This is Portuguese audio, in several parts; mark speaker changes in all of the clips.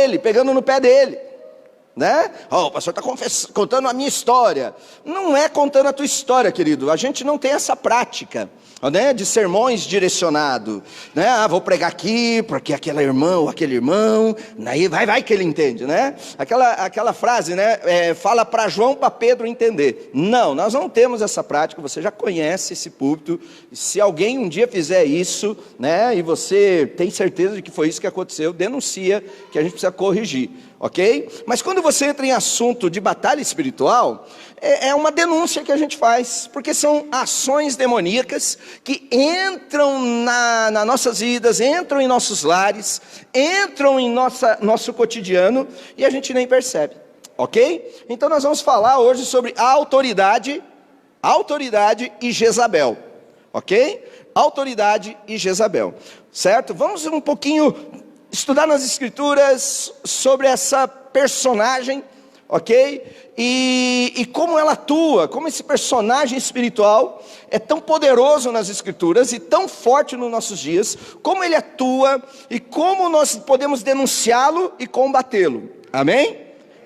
Speaker 1: ele, pegando no pé dele, né? O pastor está contando a minha história. Não é contando a tua história, querido. A gente não tem essa prática, né, de sermões direcionados, né? Vou pregar aqui, porque aquela irmã ou aquele irmão, aí vai que ele entende, né? Aquela frase, né? Fala para João, para Pedro entender. Não, nós não temos essa prática. Você já conhece esse púlpito. Se alguém um dia fizer isso, né, e você tem certeza de que foi isso que aconteceu, denuncia, que a gente precisa corrigir, ok? Mas quando você entra em assunto de batalha espiritual, é uma denúncia que a gente faz, porque são ações demoníacas que entram nas nossas vidas, entram em nossos lares, entram em nosso cotidiano, e a gente nem percebe, ok? Então nós vamos falar hoje sobre a autoridade e Jezabel, ok? Autoridade e Jezabel, certo? Vamos um pouquinho estudar nas escrituras sobre essa personagem, ok? E como ela atua, como esse personagem espiritual é tão poderoso nas escrituras e tão forte nos nossos dias, como ele atua e como nós podemos denunciá-lo e combatê-lo, amém?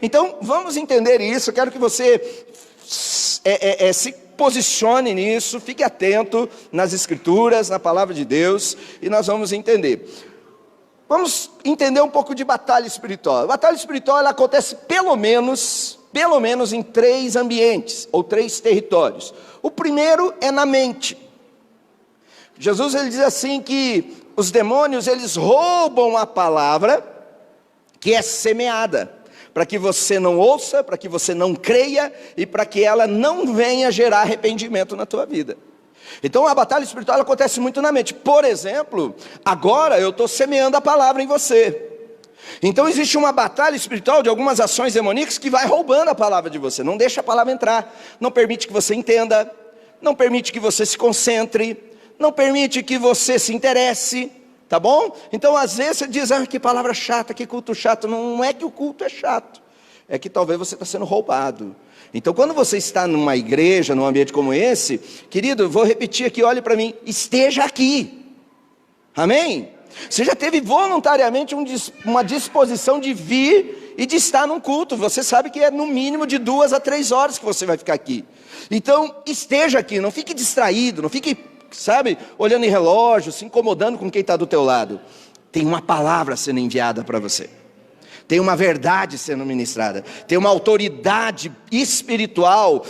Speaker 1: Então vamos entender isso. Eu quero que você se posicione nisso, fique atento nas escrituras, na palavra de Deus, e nós vamos entender. Vamos entender um pouco de batalha espiritual. A batalha espiritual, ela acontece pelo menos em 3 ambientes, ou 3 territórios. O primeiro é na mente. Jesus, ele diz assim que os demônios, eles roubam a palavra que é semeada, para que você não ouça, para que você não creia, e para que ela não venha gerar arrependimento na tua vida. Então a batalha espiritual acontece muito na mente. Por exemplo, agora eu estou semeando a palavra em você. Então existe uma batalha espiritual de algumas ações demoníacas que vai roubando a palavra de você. Não deixa a palavra entrar, não permite que você entenda, não permite que você se concentre, não permite que você se interesse, tá bom? Então às vezes você diz, que palavra chata, que culto chato. Não é que o culto é chato, é que talvez você está sendo roubado. Então quando você está numa igreja, num ambiente como esse, querido, vou repetir aqui, olhe para mim, esteja aqui, amém? Você já teve voluntariamente uma disposição de vir e de estar num culto. Você sabe que é no mínimo de 2 a 3 horas que você vai ficar aqui. Então esteja aqui, não fique distraído, não fique, olhando em relógio, se incomodando com quem está do teu lado. Tem uma palavra sendo enviada para você. Tem uma verdade sendo ministrada, tem uma autoridade espiritual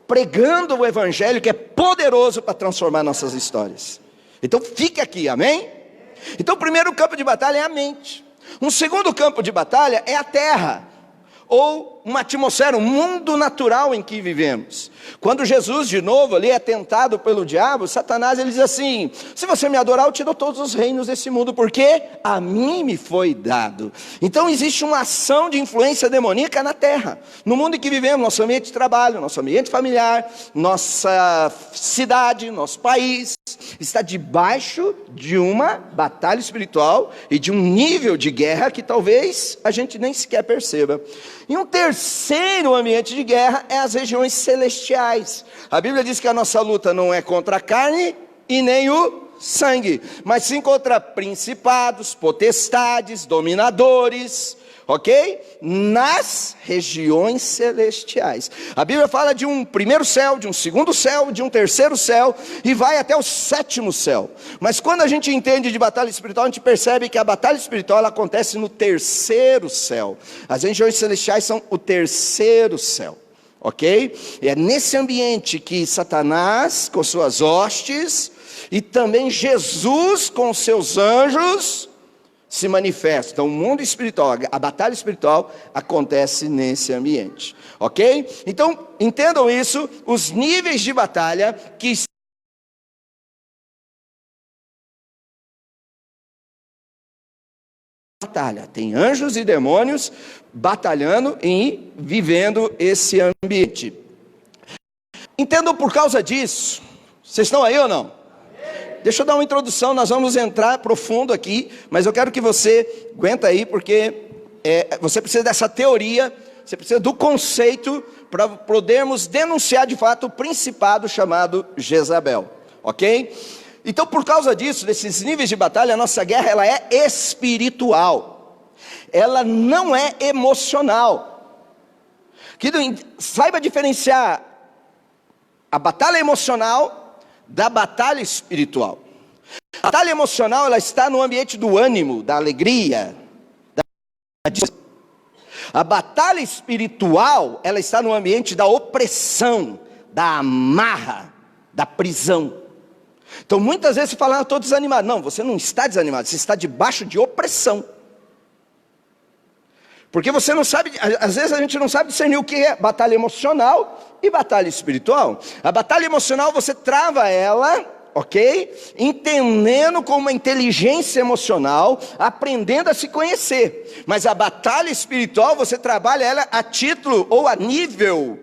Speaker 1: pregando o evangelho que é poderoso para transformar nossas histórias. Então fique aqui, amém? Então o primeiro campo de batalha é a mente. Um segundo campo de batalha é a terra, ou uma atmosfera, um mundo natural em que vivemos. Quando Jesus de novo ali é tentado pelo diabo, Satanás, ele diz assim, se você me adorar eu te dou todos os reinos desse mundo, porque a mim me foi dado. Então existe uma ação de influência demoníaca na terra, no mundo em que vivemos, nosso ambiente de trabalho, nosso ambiente familiar, nossa cidade, nosso país, está debaixo de uma batalha espiritual e de um nível de guerra que talvez a gente nem sequer perceba. E um terceiro ambiente de guerra é as regiões celestiais. A Bíblia diz que a nossa luta não é contra a carne e nem o sangue, mas sim contra principados, potestades, dominadores, ok? Nas regiões celestiais. A Bíblia fala de um primeiro céu, de um segundo céu, de um terceiro céu, e vai até o 7º céu. Mas quando a gente entende de batalha espiritual, a gente percebe que a batalha espiritual ela acontece no 3º céu. As regiões celestiais são o 3º céu, ok? E é nesse ambiente que Satanás, com suas hostes, e também Jesus com seus anjos, se manifesta. Então o mundo espiritual, a batalha espiritual acontece nesse ambiente, ok? Então entendam isso, os níveis de batalha que batalha, tem anjos e demônios batalhando e vivendo esse ambiente. Entendam por causa disso. Vocês estão aí ou não? Deixa eu dar uma introdução, nós vamos entrar profundo aqui, mas eu quero que você aguenta aí, porque você precisa dessa teoria, você precisa do conceito, para podermos denunciar de fato o principado chamado Jezabel, ok? Então por causa disso, desses níveis de batalha, a nossa guerra ela é espiritual, ela não é emocional. Saiba diferenciar a batalha emocional da batalha espiritual. A batalha emocional, ela está no ambiente do ânimo, da alegria, a batalha espiritual, ela está no ambiente da opressão, da amarra, da prisão. Então muitas vezes você fala, estou desanimado. Não, você não está desanimado, você está debaixo de opressão. Porque você não sabe, às vezes a gente não sabe discernir o que é batalha emocional e batalha espiritual. A batalha emocional você trava ela, ok? Entendendo com uma inteligência emocional, aprendendo a se conhecer. Mas a batalha espiritual você trabalha ela a título ou a nível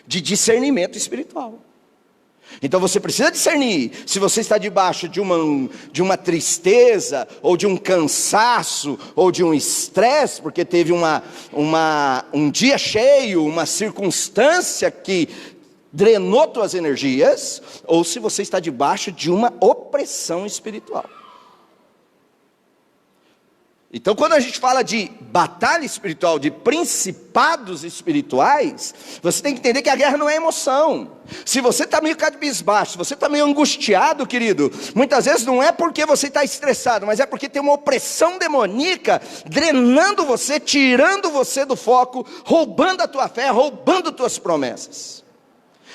Speaker 1: de discernimento espiritual. Então você precisa discernir se você está debaixo de uma tristeza, ou de um cansaço, ou de um estresse, porque teve um dia cheio, uma circunstância que drenou tuas energias, ou se você está debaixo de uma opressão espiritual. Então quando a gente fala de batalha espiritual, de principados espirituais, você tem que entender que a guerra não é emoção. Se você está meio cabisbaixo, se você está meio angustiado, querido, muitas vezes não é porque você está estressado, mas é porque tem uma opressão demoníaca, drenando você, tirando você do foco, roubando a tua fé, roubando tuas promessas.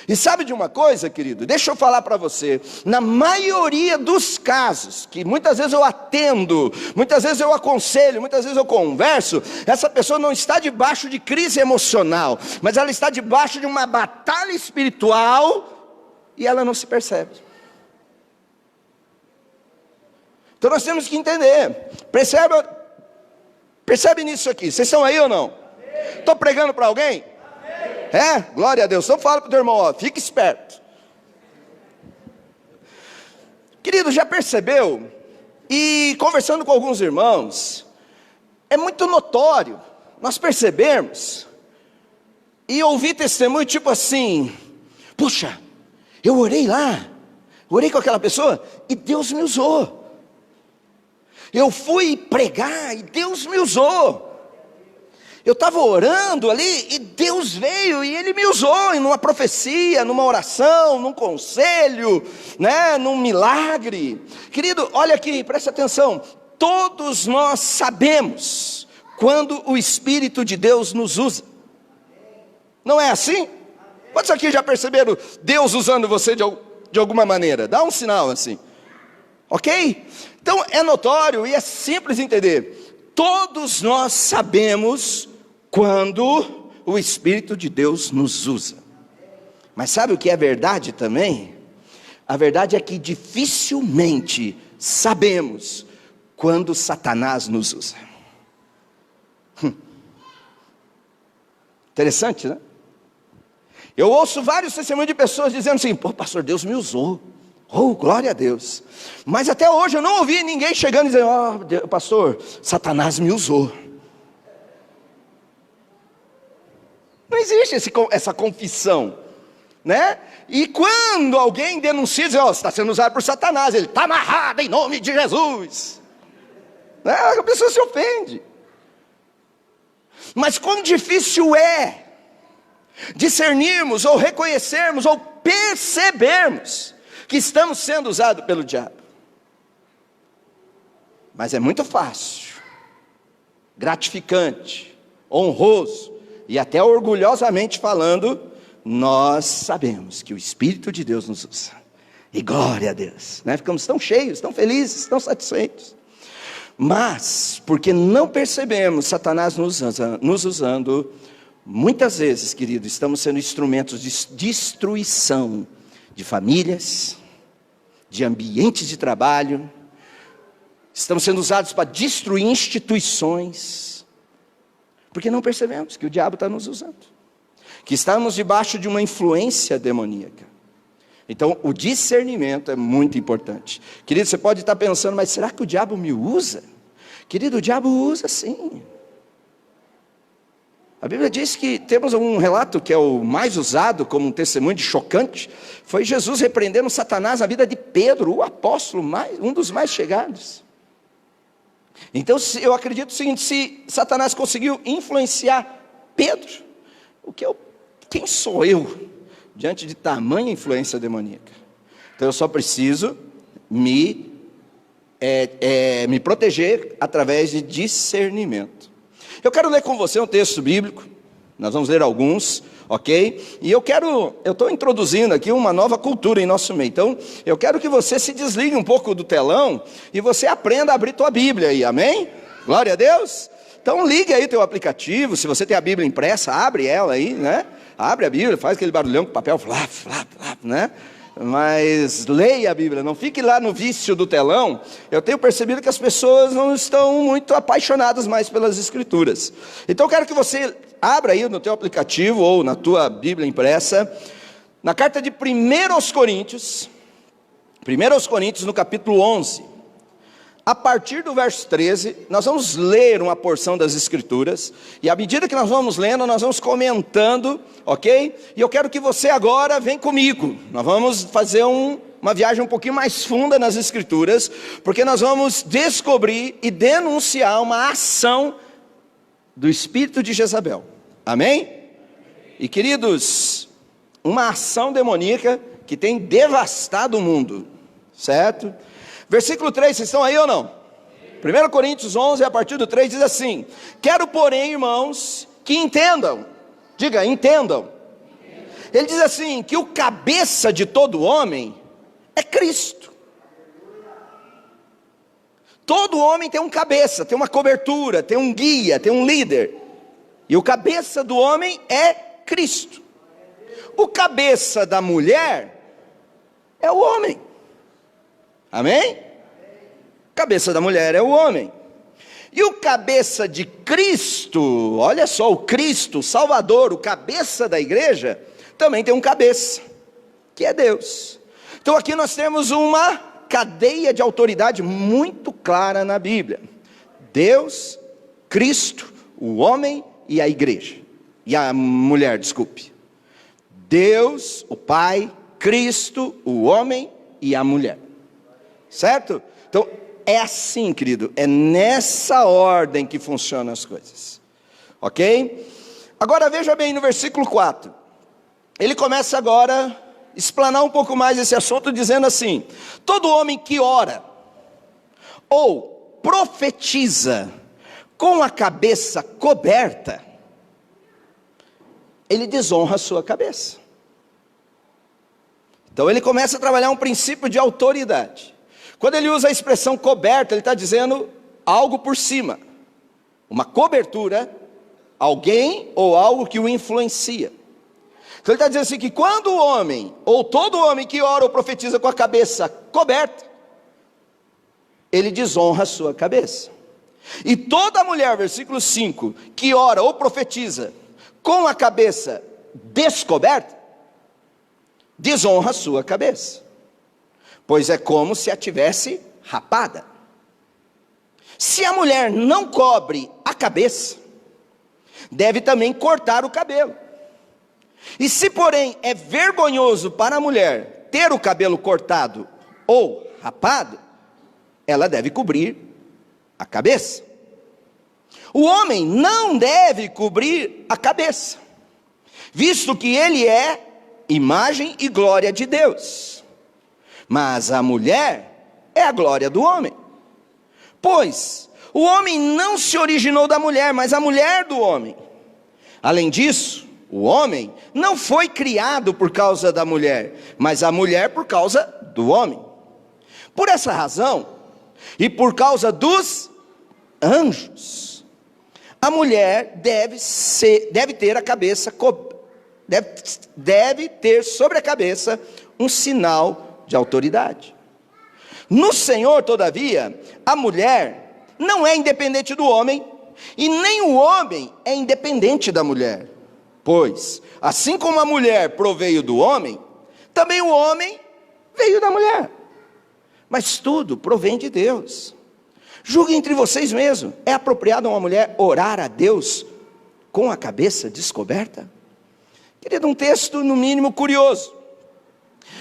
Speaker 1: E sabe de uma coisa, querido? Deixa eu falar para você, na maioria dos casos, que muitas vezes eu atendo, muitas vezes eu aconselho, muitas vezes eu converso, essa pessoa não está debaixo de crise emocional, mas ela está debaixo de uma batalha espiritual, e ela não se percebe. Então nós temos que entender, percebe nisso aqui, vocês estão aí ou não? Estou pregando para alguém? É? Glória a Deus. Então fala para o teu irmão, ó, fica esperto. Querido, já percebeu? E conversando com alguns irmãos, é muito notório nós percebermos e ouvir testemunho tipo assim: puxa, eu orei lá, orei com aquela pessoa e Deus me usou. Eu fui pregar e Deus me usou. Eu estava orando ali e Deus veio e Ele me usou em uma profecia, numa oração, num conselho, né, num milagre. Querido, olha aqui, preste atenção. Todos nós sabemos quando o Espírito de Deus nos usa. Não é assim? Quantos aqui já perceberam Deus usando você de alguma maneira? Dá um sinal assim. Ok? Então é notório e é simples entender. Todos nós sabemos quando o Espírito de Deus nos usa. Mas sabe o que é verdade também? A verdade é que dificilmente sabemos quando Satanás nos usa. Interessante, né? Eu ouço vários testemunhos de pessoas dizendo assim: pô, pastor, Deus me usou. Oh, glória a Deus. Mas até hoje eu não ouvi ninguém chegando e dizendo: ó, pastor, Satanás me usou. Não existe essa confissão, né? E quando alguém denuncia, diz: ó, você está sendo usado por Satanás, ele está amarrado em nome de Jesus, né? A pessoa se ofende. Mas quão difícil é discernirmos, ou reconhecermos, ou percebermos que estamos sendo usados pelo diabo. Mas é muito fácil, gratificante, honroso, e até orgulhosamente falando, nós sabemos que o Espírito de Deus nos usa. E glória a Deus, né? Ficamos tão cheios, tão felizes, tão satisfeitos. Mas, porque não percebemos Satanás nos usando, muitas vezes, querido, estamos sendo instrumentos de destruição de famílias, de ambientes de trabalho. Estamos sendo usados para destruir instituições, porque não percebemos que o diabo está nos usando, que estamos debaixo de uma influência demoníaca. Então o discernimento é muito importante. Querido, você pode estar pensando: mas será que o diabo me usa? Querido, o diabo usa sim. A Bíblia diz que temos um relato que é o mais usado como um testemunho de chocante. Foi Jesus repreendendo Satanás na vida de Pedro, o apóstolo, um dos mais chegados. Então eu acredito o seguinte: se Satanás conseguiu influenciar Pedro, quem sou eu diante de tamanha influência demoníaca? Então eu só preciso me proteger através de discernimento. Eu quero ler com você um texto bíblico, nós vamos ler alguns, ok? E eu estou introduzindo aqui uma nova cultura em nosso meio, então eu quero que você se desligue um pouco do telão e você aprenda a abrir tua Bíblia aí, amém? Glória a Deus! Então ligue aí teu aplicativo, se você tem a Bíblia impressa, abre ela aí, né? Abre a Bíblia, faz aquele barulhão com papel, flap, flap, flap, né? Mas leia a Bíblia, não fique lá no vício do telão. Eu tenho percebido que as pessoas não estão muito apaixonadas mais pelas Escrituras. Então eu quero que você abra aí no teu aplicativo ou na tua Bíblia impressa, na carta de 1 aos Coríntios, no capítulo 11. A partir do verso 13, nós vamos ler uma porção das Escrituras, e à medida que nós vamos lendo, nós vamos comentando, ok? E eu quero que você agora venha comigo, nós vamos fazer uma viagem um pouquinho mais funda nas Escrituras, porque nós vamos descobrir e denunciar uma ação do espírito de Jezabel, amém? E queridos, uma ação demoníaca que tem devastado o mundo, certo? Versículo 3, vocês estão aí ou não? 1 Coríntios 11, a partir do 3, diz assim: quero, porém, irmãos, que entendam, diga, entendam. Ele diz assim, que o cabeça de todo homem é Cristo. Todo homem tem um cabeça, tem uma cobertura, tem um guia, tem um líder. E o cabeça do homem é Cristo. O cabeça da mulher é o homem. Amém? Cabeça da mulher é o homem. E o cabeça de Cristo, olha só, o Cristo, o Salvador, o cabeça da igreja, também tem um cabeça, que é Deus. Então aqui nós temos uma cadeia de autoridade muito clara na Bíblia: Deus, Cristo, o homem e a igreja, e a mulher, desculpe. Deus, o Pai, Cristo, o homem e a mulher. Certo? Então, é assim, querido, é nessa ordem que funcionam as coisas, ok? Agora veja bem no versículo 4, ele começa agora a explanar um pouco mais esse assunto, dizendo assim: todo homem que ora, ou profetiza, com a cabeça coberta, ele desonra a sua cabeça. Então ele começa a trabalhar um princípio de autoridade. Quando ele usa a expressão coberta, ele está dizendo algo por cima, uma cobertura, alguém ou algo que o influencia. Então ele está dizendo assim, que quando o homem, ou todo homem que ora ou profetiza com a cabeça coberta, ele desonra a sua cabeça. E toda mulher, versículo 5, que ora ou profetiza com a cabeça descoberta, desonra a sua cabeça, pois é como se a tivesse rapada. Se a mulher não cobre a cabeça, deve também cortar o cabelo. E se porém é vergonhoso para a mulher ter o cabelo cortado ou rapado, ela deve cobrir a cabeça. O homem não deve cobrir a cabeça, visto que ele é imagem e glória de Deus. Mas a mulher é a glória do homem. Pois o homem não se originou da mulher, mas a mulher do homem. Além disso, o homem não foi criado por causa da mulher, mas a mulher por causa do homem. Por essa razão, e por causa dos anjos, a mulher deve ter a cabeça, deve ter sobre a cabeça um sinal de autoridade. No Senhor, todavia, a mulher não é independente do homem, e nem o homem é independente da mulher. Pois, assim como a mulher proveio do homem, também o homem veio da mulher. Mas tudo provém de Deus. Julguem entre vocês mesmos: é apropriado a uma mulher orar a Deus com a cabeça descoberta? Querido, um texto no mínimo curioso.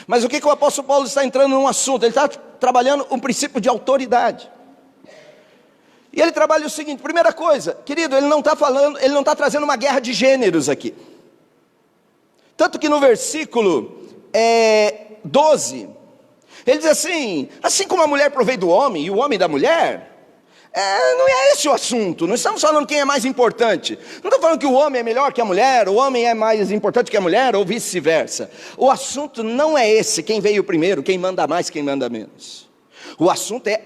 Speaker 1: Mas o que o apóstolo Paulo está entrando num assunto? Ele está trabalhando um princípio de autoridade. E ele trabalha o seguinte: primeira coisa, querido, ele não está trazendo uma guerra de gêneros aqui. Tanto que no versículo 12, ele diz assim como a mulher provém do homem e o homem da mulher, não é esse o assunto. Não estamos falando quem é mais importante. Não estou falando que o homem é melhor que a mulher, o homem é mais importante que a mulher, ou vice-versa. O assunto não é esse, quem veio primeiro, quem manda mais, quem manda menos. O assunto é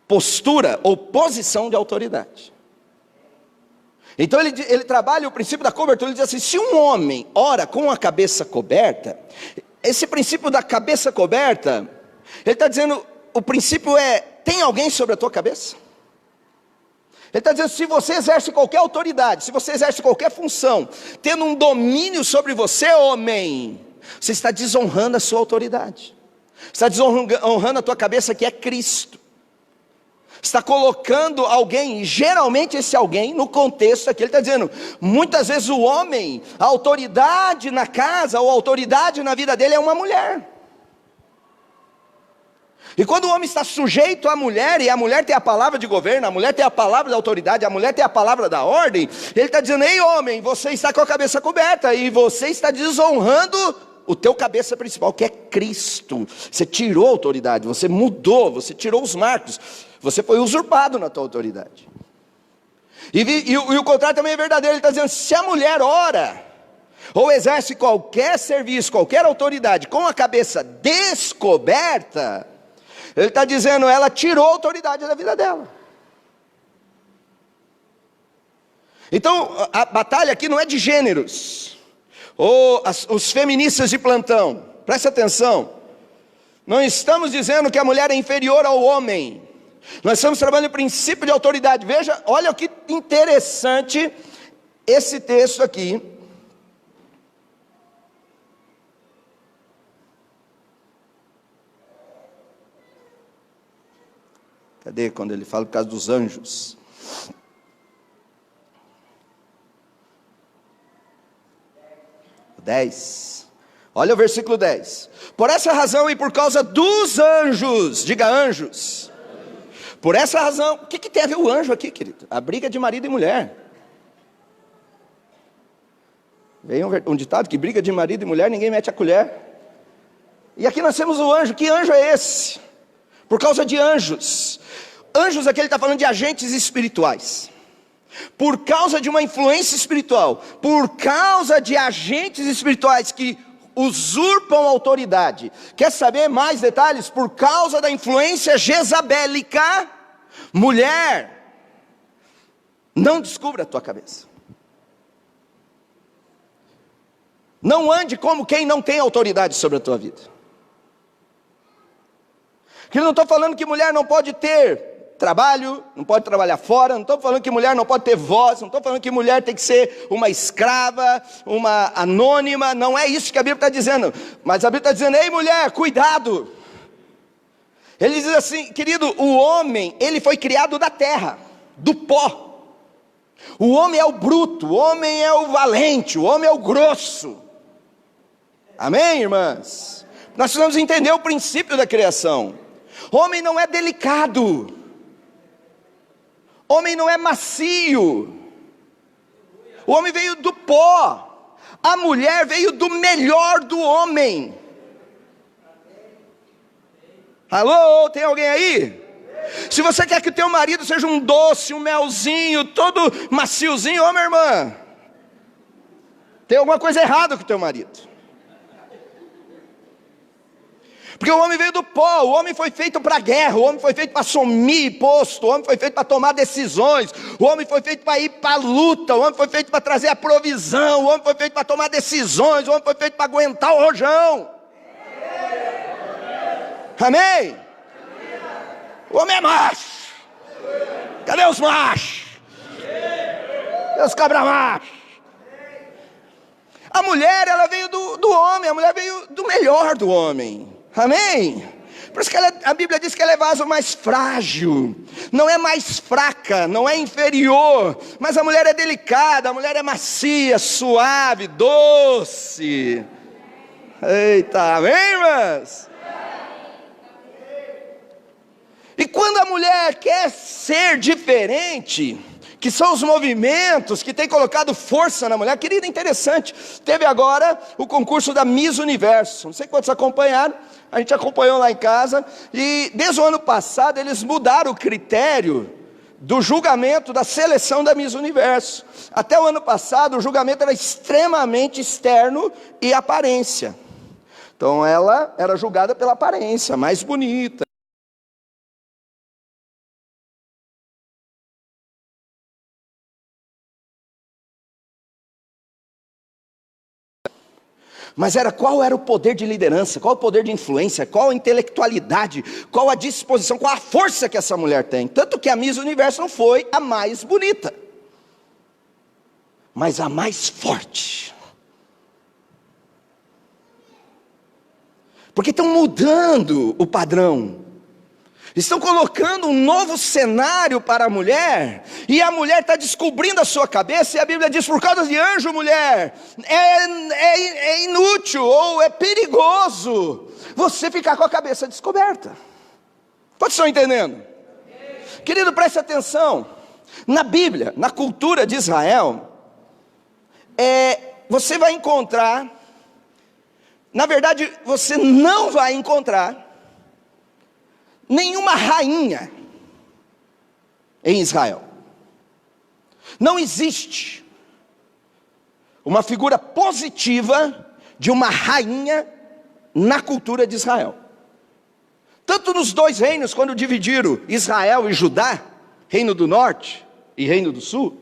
Speaker 1: postura ou posição de autoridade. Então ele trabalha o princípio da cobertura. Ele diz assim: se um homem ora com a cabeça coberta, esse princípio da cabeça coberta, ele está dizendo, o princípio tem alguém sobre a tua cabeça? Ele está dizendo, se você exerce qualquer autoridade, se você exerce qualquer função, tendo um domínio sobre você, homem, você está desonrando a sua autoridade. Está desonrando a tua cabeça, que é Cristo. Está colocando alguém, e geralmente esse alguém, no contexto aqui, ele está dizendo, muitas vezes o homem, a autoridade na casa, ou a autoridade na vida dele é uma mulher. E quando o homem está sujeito à mulher, e a mulher tem a palavra de governo, a mulher tem a palavra da autoridade, a mulher tem a palavra da ordem, ele está dizendo, ei homem, você está com a cabeça coberta, e você está desonrando o teu cabeça principal, que é Cristo. Você tirou a autoridade, você mudou, você tirou os marcos, você foi usurpado na tua autoridade. E o contrário também é verdadeiro. Ele está dizendo, se a mulher ora, ou exerce qualquer serviço, qualquer autoridade, com a cabeça descoberta, ele está dizendo, ela tirou a autoridade da vida dela. Então, a batalha aqui não é de gêneros, ou os feministas de plantão, presta atenção, não estamos dizendo que a mulher é inferior ao homem, nós estamos trabalhando o princípio de autoridade. Veja, olha que interessante esse texto aqui. Cadê quando ele fala por causa dos anjos? O 10. Olha o versículo 10. Por essa razão e por causa dos anjos, diga anjos. Por essa razão, o que tem a ver o anjo aqui, querido? A briga de marido e mulher. Veio um ditado que briga de marido e mulher, ninguém mete a colher. E aqui nós temos o anjo. Que anjo é esse? Por causa de anjos. Anjos aqui ele está falando de agentes espirituais. Por causa de uma influência espiritual, por causa de agentes espirituais que usurpam a autoridade. Quer saber mais detalhes? Por causa da influência jezabélica, mulher, não descubra a tua cabeça. Não ande como quem não tem autoridade sobre a tua vida. Eu não estou falando que mulher não pode ter trabalho, não pode trabalhar fora, não estou falando que mulher não pode ter voz, não estou falando que mulher tem que ser uma escrava, uma anônima, não é isso que a Bíblia está dizendo, mas a Bíblia está dizendo, ei mulher, cuidado. Ele diz assim, querido, o homem, ele foi criado da terra, do pó. O homem é o bruto, o homem é o valente, o homem é o grosso. Amém, irmãs? Nós precisamos entender o princípio da criação. Homem não é delicado. Homem não é macio. O homem veio do pó. A mulher veio do melhor do homem. Alô, tem alguém aí? Se você quer que o teu marido seja um doce, um melzinho, todo maciozinho, ô minha irmã, tem alguma coisa errada com o teu marido. Porque o homem veio do pó, o homem foi feito para a guerra, o homem foi feito para assumir posto, o homem foi feito para tomar decisões, o homem foi feito para ir para a luta, o homem foi feito para trazer a provisão, o homem foi feito para tomar decisões, o homem foi feito para aguentar o rojão. Amém? O homem é macho. Cadê os machos? Cadê os cabra machos? A mulher, ela veio do homem, a mulher veio do melhor do homem. Amém? Por isso que a Bíblia diz que ela é vaso mais frágil, não é mais fraca, não é inferior, mas a mulher é delicada, a mulher é macia, suave, doce. Eita, amém, irmãs? E quando a mulher quer ser diferente, que são os movimentos que têm colocado força na mulher, querida, interessante, teve agora o concurso da Miss Universo, não sei quantos acompanharam, a gente acompanhou lá em casa, e desde o ano passado eles mudaram o critério do julgamento da seleção da Miss Universo. Até o ano passado o julgamento era extremamente externo e aparência, então ela era julgada pela aparência, mais bonita. Mas qual era o poder de liderança, qual o poder de influência, qual a intelectualidade, qual a disposição, qual a força que essa mulher tem. Tanto que a Miss Universo não foi a mais bonita, mas a mais forte. Porque estão mudando o padrão, estão colocando um novo cenário para a mulher, e a mulher está descobrindo a sua cabeça, e a Bíblia diz, por causa de anjo, mulher, é inútil, ou é perigoso, você ficar com a cabeça descoberta. Todos estão entendendo? Querido, preste atenção, na Bíblia, na cultura de Israel, você vai encontrar, na verdade, você não vai encontrar nenhuma rainha em Israel. Não existe uma figura positiva de uma rainha na cultura de Israel. Tanto nos dois reinos, quando dividiram Israel e Judá, reino do norte e reino do sul,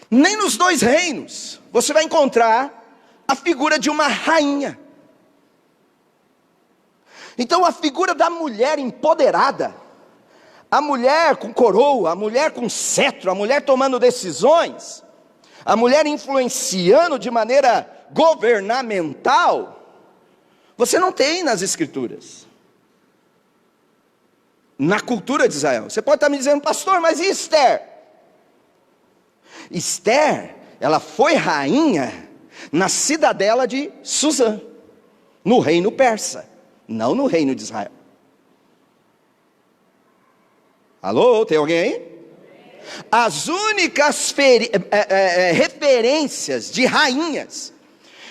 Speaker 1: nem nos dois reinos você vai encontrar a figura de uma rainha. Então a figura da mulher empoderada, a mulher com coroa, a mulher com cetro, a mulher tomando decisões, a mulher influenciando de maneira governamental, você não tem nas escrituras, na cultura de Israel. Você pode estar me dizendo, pastor, mas e Esther? Esther, ela foi rainha na cidadela de Suzã, no reino persa, não no reino de Israel. Alô, tem alguém aí? As únicas referências de rainhas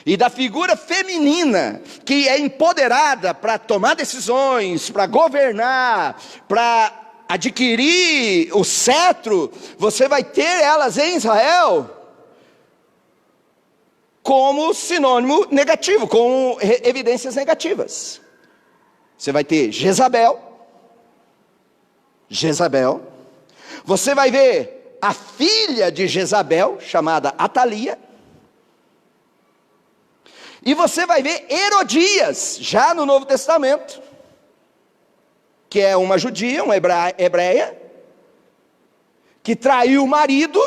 Speaker 1: e da figura feminina que é empoderada para tomar decisões, para governar, para adquirir o cetro, você vai ter elas em Israel como sinônimo negativo, com evidências negativas. Você vai ter Jezabel, você vai ver a filha de Jezabel, chamada Atalia, e você vai ver Herodias, já no Novo Testamento, que é uma judia, uma hebreia, que traiu o marido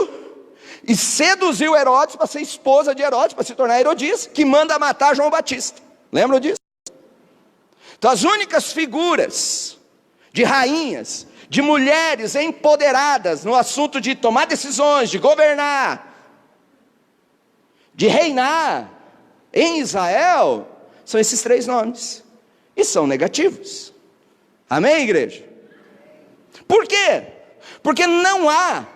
Speaker 1: e seduziu Herodes para ser esposa de Herodes, para se tornar Herodias, que manda matar João Batista. Lembram disso? Então as únicas figuras de rainhas, de mulheres empoderadas no assunto de tomar decisões, de governar, de reinar em Israel, são esses três nomes, e são negativos. Amém, igreja? Por quê? Porque não há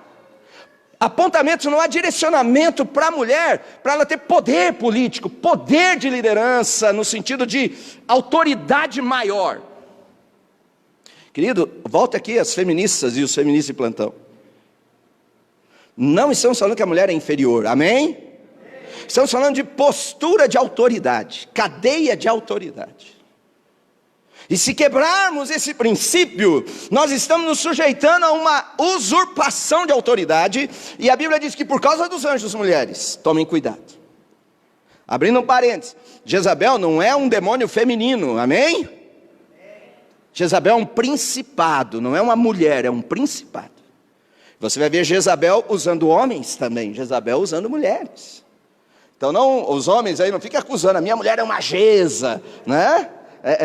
Speaker 1: apontamentos, não há direcionamento para a mulher, para ela ter poder político, poder de liderança, no sentido de autoridade maior. Querido, volta aqui as feministas e os feministas de plantão. Não estamos falando que a mulher é inferior, amém? Estamos falando de postura de autoridade, cadeia de autoridade. E se quebrarmos esse princípio, nós estamos nos sujeitando a uma usurpação de autoridade, e a Bíblia diz que por causa dos anjos, mulheres, tomem cuidado. Abrindo um parênteses, Jezabel não é um demônio feminino, amém? Jezabel é um principado, não é uma mulher, é um principado. Você vai ver Jezabel usando homens também, Jezabel usando mulheres. Então não, os homens aí não fiquem acusando, a minha mulher é uma Jeza, né?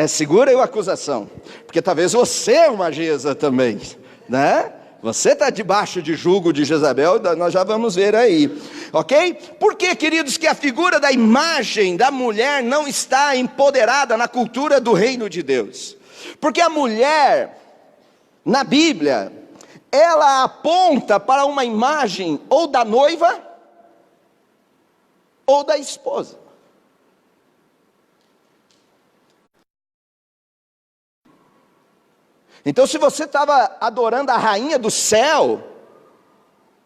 Speaker 1: Segura aí a acusação, porque talvez você é uma Jeza também, né? Você está debaixo de jugo de Jezabel, nós já vamos ver aí, ok? Por que, queridos, que a figura da imagem da mulher não está empoderada na cultura do reino de Deus? Porque a mulher, na Bíblia, ela aponta para uma imagem ou da noiva ou da esposa. Então, se você estava adorando a rainha do céu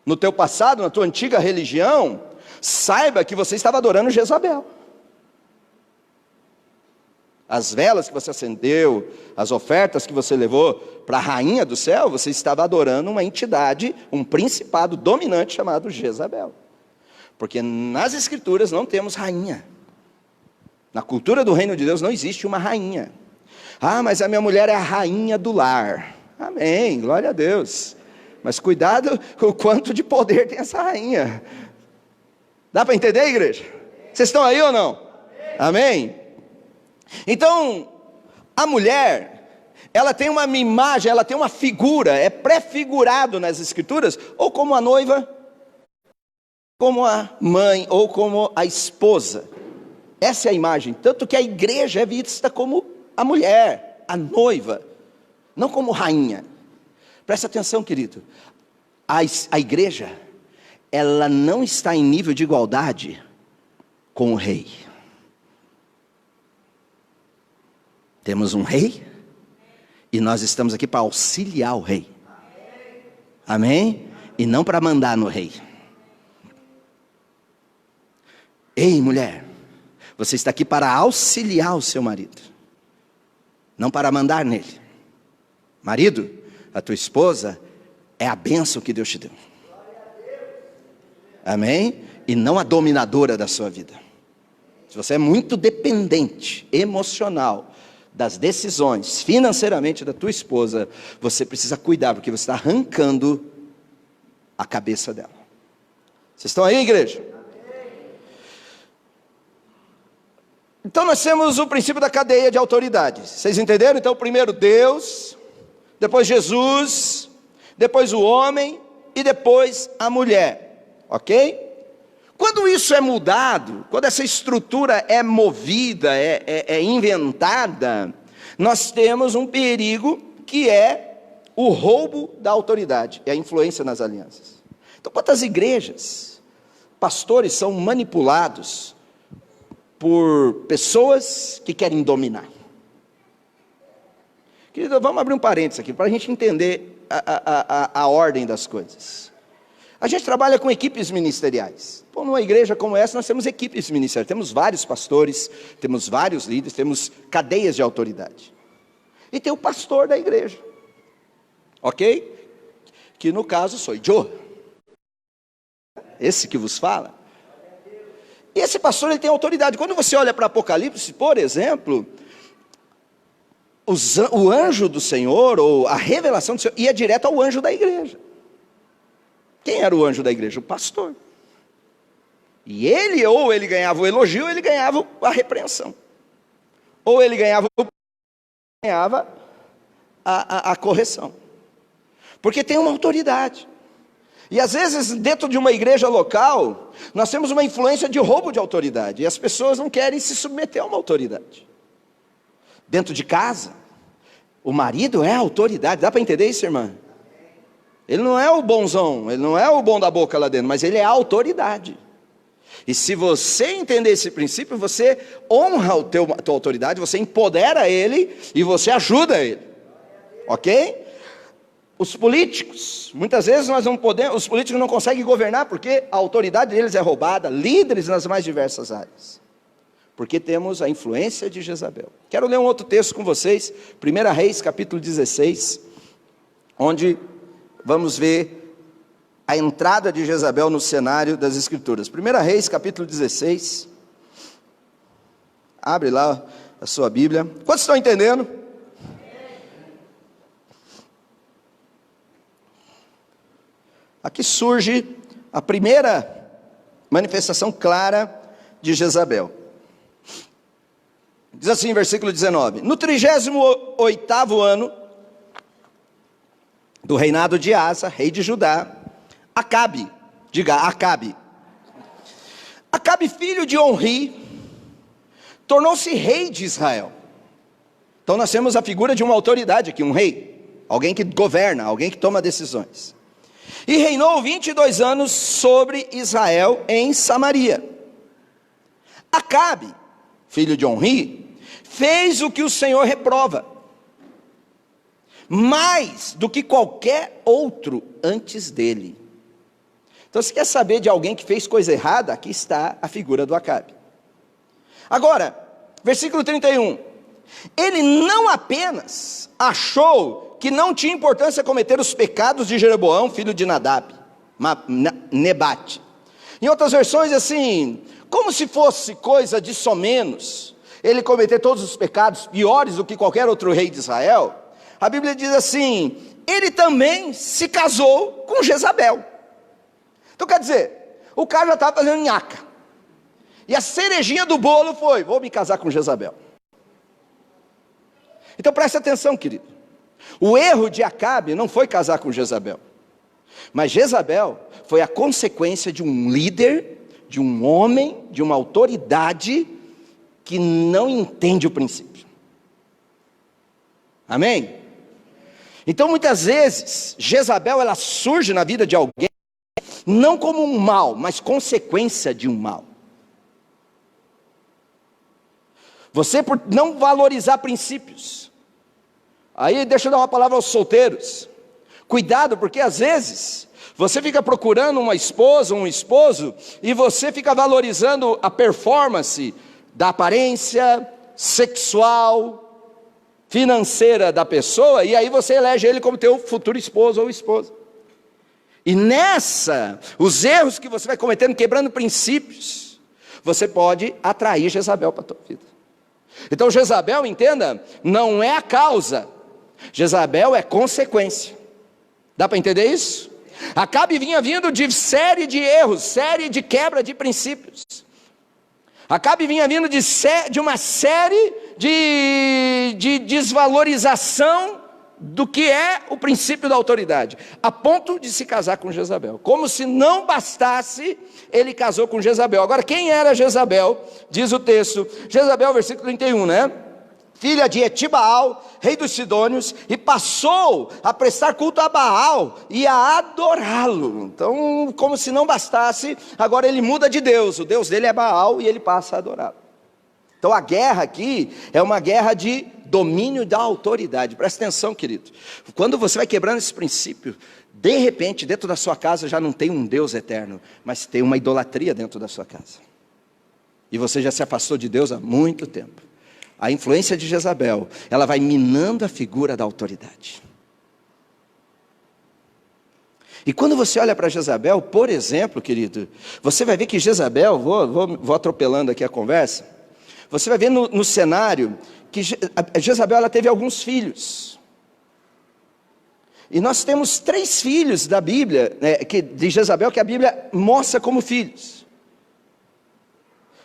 Speaker 1: no teu passado, na tua antiga religião, saiba que você estava adorando Jezabel. As velas que você acendeu, as ofertas que você levou para a rainha do céu, você estava adorando uma entidade, um principado dominante chamado Jezabel. Porque nas escrituras não temos rainha. Na cultura do reino de Deus não existe uma rainha. Ah, mas a minha mulher é a rainha do lar. Amém, glória a Deus. Mas cuidado com o quanto de poder tem essa rainha. Dá para entender, igreja? Vocês estão aí ou não? Amém? Então, a mulher, ela tem uma imagem, ela tem uma figura, é prefigurado nas escrituras, ou como a noiva, como a mãe, ou como a esposa. Essa é a imagem, tanto que a igreja é vista como a mulher, a noiva, não como rainha. Presta atenção, querido, a igreja, ela não está em nível de igualdade com o rei. Temos um rei, e nós estamos aqui para auxiliar o rei. Amém? E não para mandar no rei. Ei, mulher, você está aqui para auxiliar o seu marido, não para mandar nele. Marido, a tua esposa é a bênção que Deus te deu. Amém? E não a dominadora da sua vida. Se você é muito dependente, emocional, das decisões financeiramente da tua esposa, você precisa cuidar, porque você está arrancando a cabeça dela. Vocês estão aí, igreja? Então nós temos o princípio da cadeia de autoridade. Vocês entenderam? Então primeiro Deus, depois Jesus, depois o homem e depois a mulher. Ok? Quando isso é mudado, quando essa estrutura é movida, é inventada, nós temos um perigo que é o roubo da autoridade, é a influência nas alianças. Então, quantas igrejas, pastores são manipulados por pessoas que querem dominar? Querido, vamos abrir um parênteses aqui, para a gente entender a ordem das coisas. A gente trabalha com equipes ministeriais. Então, numa igreja como essa, nós temos equipes ministeriais. Temos vários pastores, temos vários líderes, temos cadeias de autoridade. E tem o pastor da igreja. Ok? Que no caso sou eu. Esse que vos fala. E esse pastor, ele tem autoridade. Quando você olha para Apocalipse, por exemplo, o anjo do Senhor, ou a revelação do Senhor, ia direto ao anjo da igreja. Quem era o anjo da igreja? O pastor. E ele, ou ele ganhava o elogio, ou ele ganhava a repreensão. Ou ele ganhava a correção. Porque tem uma autoridade. E às vezes, dentro de uma igreja local, nós temos uma influência de roubo de autoridade. E as pessoas não querem se submeter a uma autoridade. Dentro de casa, o marido é a autoridade. Dá para entender isso, irmã? Ele não é o bonzão, ele não é o bom da boca lá dentro, mas ele é a autoridade. E se você entender esse princípio, você honra a tua autoridade, você empodera ele e você ajuda ele. Ok? Os políticos, muitas vezes nós não podemos, os políticos não conseguem governar porque a autoridade deles é roubada, líderes nas mais diversas áreas. Porque temos a influência de Jezabel. Quero ler um outro texto com vocês, 1 Reis, capítulo 16, onde vamos ver a entrada de Jezabel no cenário das Escrituras. 1 Reis, capítulo 16. Abre lá a sua Bíblia. Quantos estão entendendo? Aqui surge a primeira manifestação clara de Jezabel. Diz assim, versículo 19: No 38º ano do reinado de Asa, rei de Judá, Acabe, filho de Onri, tornou-se rei de Israel. Então nós temos a figura de uma autoridade aqui, um rei. alguém que governa, alguém que toma decisões. E reinou 22 anos sobre Israel em Samaria. Acabe, filho de Onri, fez o que o Senhor reprova, mais do que qualquer outro antes dele. Então, se quer saber de alguém que fez coisa errada, aqui está a figura do Acabe. Agora, versículo 31. Ele não apenas achou que não tinha importância cometer os pecados de Jeroboão, filho de Nadab, Nebate. Em outras versões, assim, como se fosse coisa de somenos, ele cometer todos os pecados piores do que qualquer outro rei de Israel. A Bíblia diz assim, ele também se casou com Jezabel. Então quer dizer, o cara já estava fazendo nhaca. E a cerejinha do bolo foi, vou me casar com Jezabel. Então preste atenção, querido. O erro de Acabe não foi casar com Jezabel. Mas Jezabel foi a consequência de um líder, de um homem, de uma autoridade que não entende o princípio. Amém? Então muitas vezes, Jezabel ela surge na vida de alguém, não como um mal, mas consequência de um mal. Você por não valorizar princípios. Aí deixa eu dar uma palavra aos solteiros. Cuidado, porque às vezes você fica procurando uma esposa, um esposo, e você fica valorizando a performance da aparência sexual, financeira da pessoa, e aí você elege ele como teu futuro esposo ou esposa. E nessa, os erros que você vai cometendo, quebrando princípios, você pode atrair Jezabel para a tua vida. Então Jezabel, entenda, não é a causa, Jezabel é consequência. Dá para entender isso? Acabe vinha vindo de série de erros, série de quebra de princípios. Acabe vinha vindo de uma série de desvalorização do que é o princípio da autoridade, a ponto de se casar com Jezabel. Como se não bastasse, ele casou com Jezabel. Agora, quem era Jezabel? Diz o texto, Jezabel, versículo 31, né? Filha de Etibaal, rei dos Sidônios, e passou a prestar culto a Baal e a adorá-lo. Então, como se não bastasse, agora ele muda de Deus, o Deus dele é Baal e ele passa a adorá-lo. Então a guerra aqui é uma guerra de domínio da autoridade. Presta atenção, querido. Quando você vai quebrando esse princípio, de repente, dentro da sua casa já não tem um Deus eterno, mas tem uma idolatria dentro da sua casa. E você já se afastou de Deus há muito tempo. A influência de Jezabel, ela vai minando a figura da autoridade. E quando você olha para Jezabel, por exemplo, querido, você vai ver que Jezabel, vou atropelando aqui a conversa, você vai ver no cenário que Jezabel ela teve alguns filhos. E nós temos 3 filhos da Bíblia, de Jezabel, que a Bíblia mostra como filhos.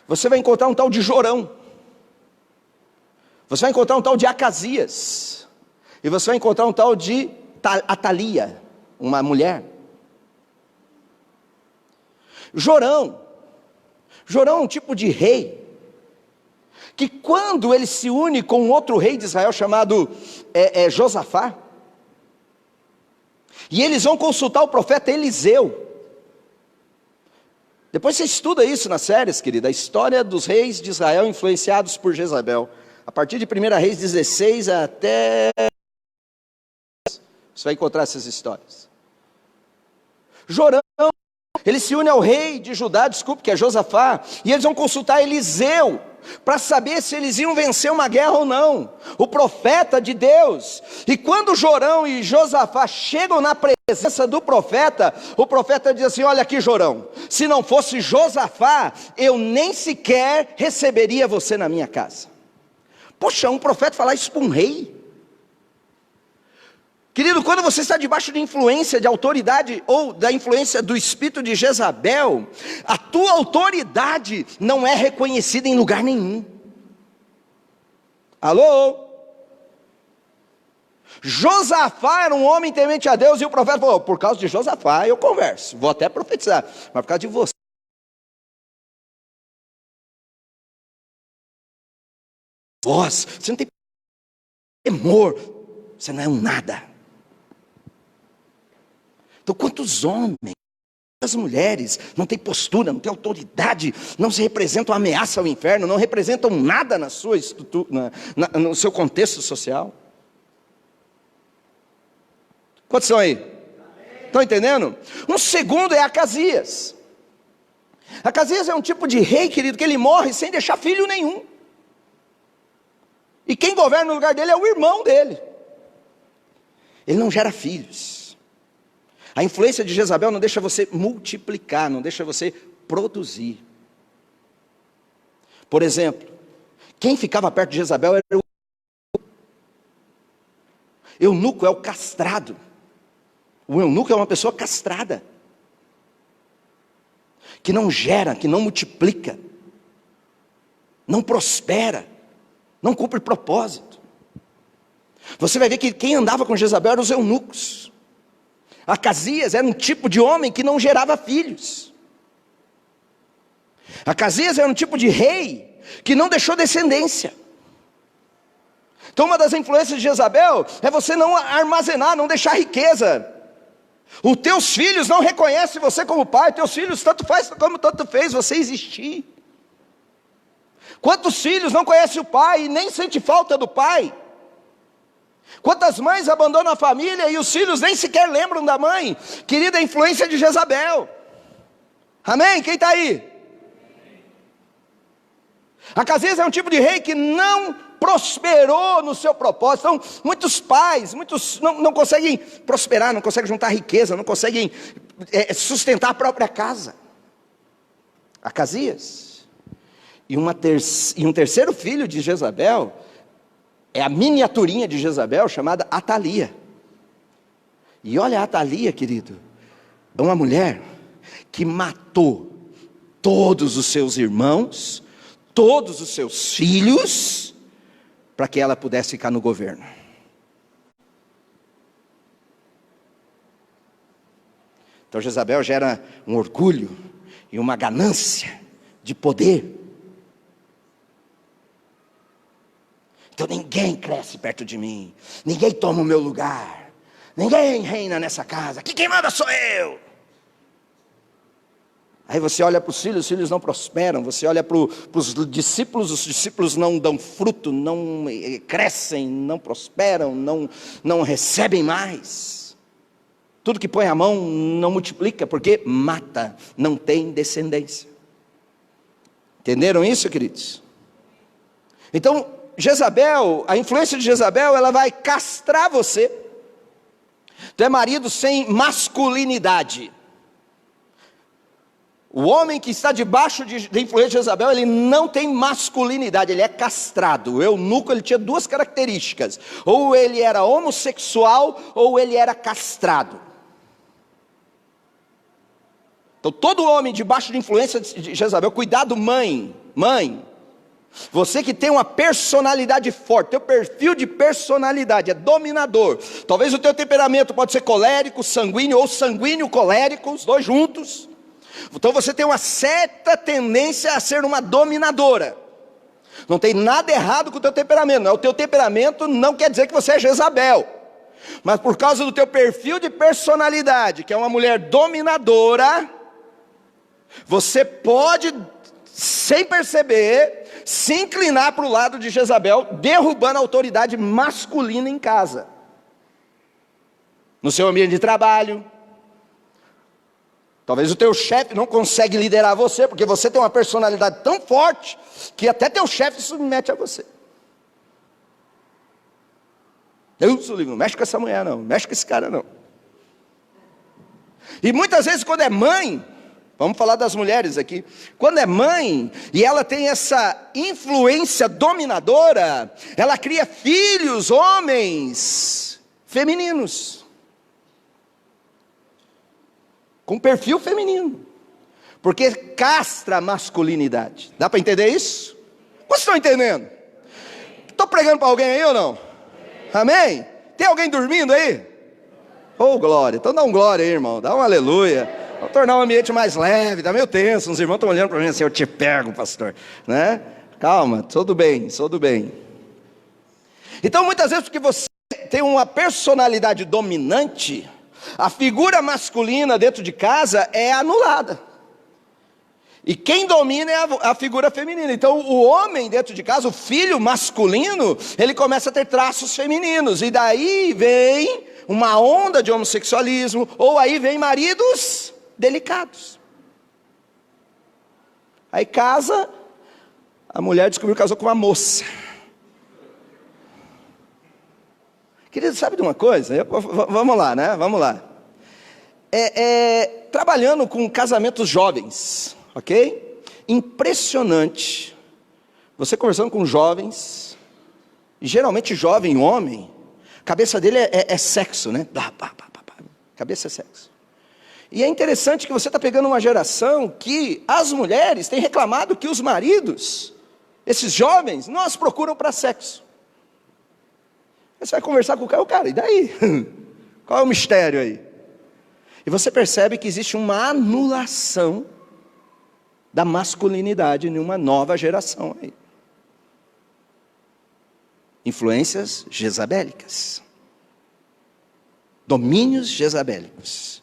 Speaker 1: Você vai encontrar um tal de Jorão. Você vai encontrar um tal de Acasias. E você vai encontrar um tal de Atalia, uma mulher. Jorão é um tipo de rei, que quando ele se une com outro rei de Israel chamado Josafá, e eles vão consultar o profeta Eliseu. Depois você estuda isso nas séries, querida, a história dos reis de Israel influenciados por Jezabel. A partir de 1 Reis 16 até... você vai encontrar essas histórias. Jorão, ele se une ao rei de Judá, que é Josafá, e eles vão consultar Eliseu, para saber se eles iam vencer uma guerra ou não, o profeta de Deus. E quando Jorão e Josafá chegam na presença do profeta, o profeta diz assim: olha aqui, Jorão, se não fosse Josafá, eu nem sequer receberia você na minha casa. Poxa, um profeta falar isso para um rei? Querido, quando você está debaixo de influência de autoridade, ou da influência do espírito de Jezabel, a tua autoridade não é reconhecida em lugar nenhum. Alô? Josafá era um homem temente a Deus, e o profeta falou: por causa de Josafá eu converso, vou até profetizar, mas por causa de você não tem temor, você não é um nada. Então quantos homens, as mulheres não têm postura, não têm autoridade, não se representam ameaça ao inferno, não representam nada na sua estrutura, no seu contexto social. Quantos são aí? Estão entendendo? Um segundo é Acasias. Acasias é um tipo de rei, querido, que ele morre sem deixar filho nenhum. E quem governa no lugar dele é o irmão dele. Ele não gera filhos. A influência de Jezabel não deixa você multiplicar, não deixa você produzir. Por exemplo, quem ficava perto de Jezabel era o eunuco, é o castrado. O eunuco é uma pessoa castrada, que não gera, que não multiplica, não prospera, não cumpre propósito. Você vai ver que quem andava com Jezabel eram os eunucos. Acasias era um tipo de homem que não gerava filhos. Acasias era um tipo de rei que não deixou descendência. Então uma das influências de Jezabel é você não armazenar, não deixar riqueza. Os teus filhos não reconhecem você como pai, teus filhos tanto faz como tanto fez você existir. Quantos filhos não conhecem o pai e nem sente falta do pai? Quantas mães abandonam a família e os filhos nem sequer lembram da mãe? Querida, a influência de Jezabel. Amém? Quem está aí? Acasias é um tipo de rei que não prosperou no seu propósito. Então, muitos pais, não conseguem prosperar, não conseguem juntar riqueza, não conseguem sustentar a própria casa. Acasias. E um terceiro filho de Jezabel, é a miniaturinha de Jezabel, chamada Atalia. E olha a Atalia, querido, é uma mulher que matou todos os seus irmãos, todos os seus filhos, para que ela pudesse ficar no governo. Então Jezabel gera um orgulho e uma ganância de poder. Então ninguém cresce perto de mim, ninguém toma o meu lugar, ninguém reina nessa casa, aqui quem manda sou eu. Aí você olha para os filhos não prosperam. Você olha para os discípulos não dão fruto, não crescem, não prosperam, não recebem mais. Tudo que põe a mão não multiplica, porque mata, não tem descendência. Entenderam isso, queridos? Então, Jezabel, a influência de Jezabel, ela vai castrar você. Tu é marido sem masculinidade. O homem que está debaixo da influência de Jezabel, ele não tem masculinidade, ele é castrado. O eunuco, ele tinha duas características: ou ele era homossexual, ou ele era castrado. Então todo homem debaixo de influência de Jezabel, cuidado mãe, você que tem uma personalidade forte, teu perfil de personalidade é dominador. Talvez o teu temperamento pode ser colérico, sanguíneo, ou sanguíneo colérico, os dois juntos. Então você tem uma certa tendência a ser uma dominadora. Não tem nada errado com o teu temperamento. O teu temperamento não quer dizer que você é Jezabel. Mas por causa do teu perfil de personalidade, que é uma mulher dominadora, você pode, sem perceber, se inclinar para o lado de Jezabel, derrubando a autoridade masculina em casa. No seu ambiente de trabalho. Talvez o teu chefe não consegue liderar você, porque você tem uma personalidade tão forte, que até teu chefe se submete a você. Não mexe com essa mulher não, mexe com esse cara não. E muitas vezes quando é mãe, vamos falar das mulheres aqui, quando é mãe, e ela tem essa influência dominadora, ela cria filhos, homens, femininos. Com perfil feminino, porque castra a masculinidade. Dá para entender isso? Vocês estão entendendo? Estou pregando para alguém aí ou não? Amém? Tem alguém dormindo aí? Oh glória, então dá um glória aí, irmão, dá um aleluia. Vamos tornar o ambiente mais leve, está meio tenso, os irmãos estão olhando para mim assim, eu te pego, pastor, né? Calma, tudo bem. Então muitas vezes porque você tem uma personalidade dominante, A figura masculina dentro de casa é anulada. E quem domina é a figura feminina. Então o homem dentro de casa, o filho masculino, ele começa a ter traços femininos. E daí vem uma onda de homossexualismo, ou aí vem maridos delicados. Aí casa, a mulher descobriu que casou com uma moça. Querido, sabe de uma coisa? Vamos lá, né? Vamos lá. Trabalhando com casamentos jovens, ok? Impressionante. Você conversando com jovens, e geralmente jovem homem, a cabeça dele é sexo, né? Cabeça é sexo. E é interessante que você está pegando uma geração que as mulheres têm reclamado que os maridos, esses jovens, não as procuram para sexo. Você vai conversar com o cara, e daí? Qual é o mistério aí? E você percebe que existe uma anulação da masculinidade em uma nova geração aí. Influências jezabélicas. Domínios jezabélicos.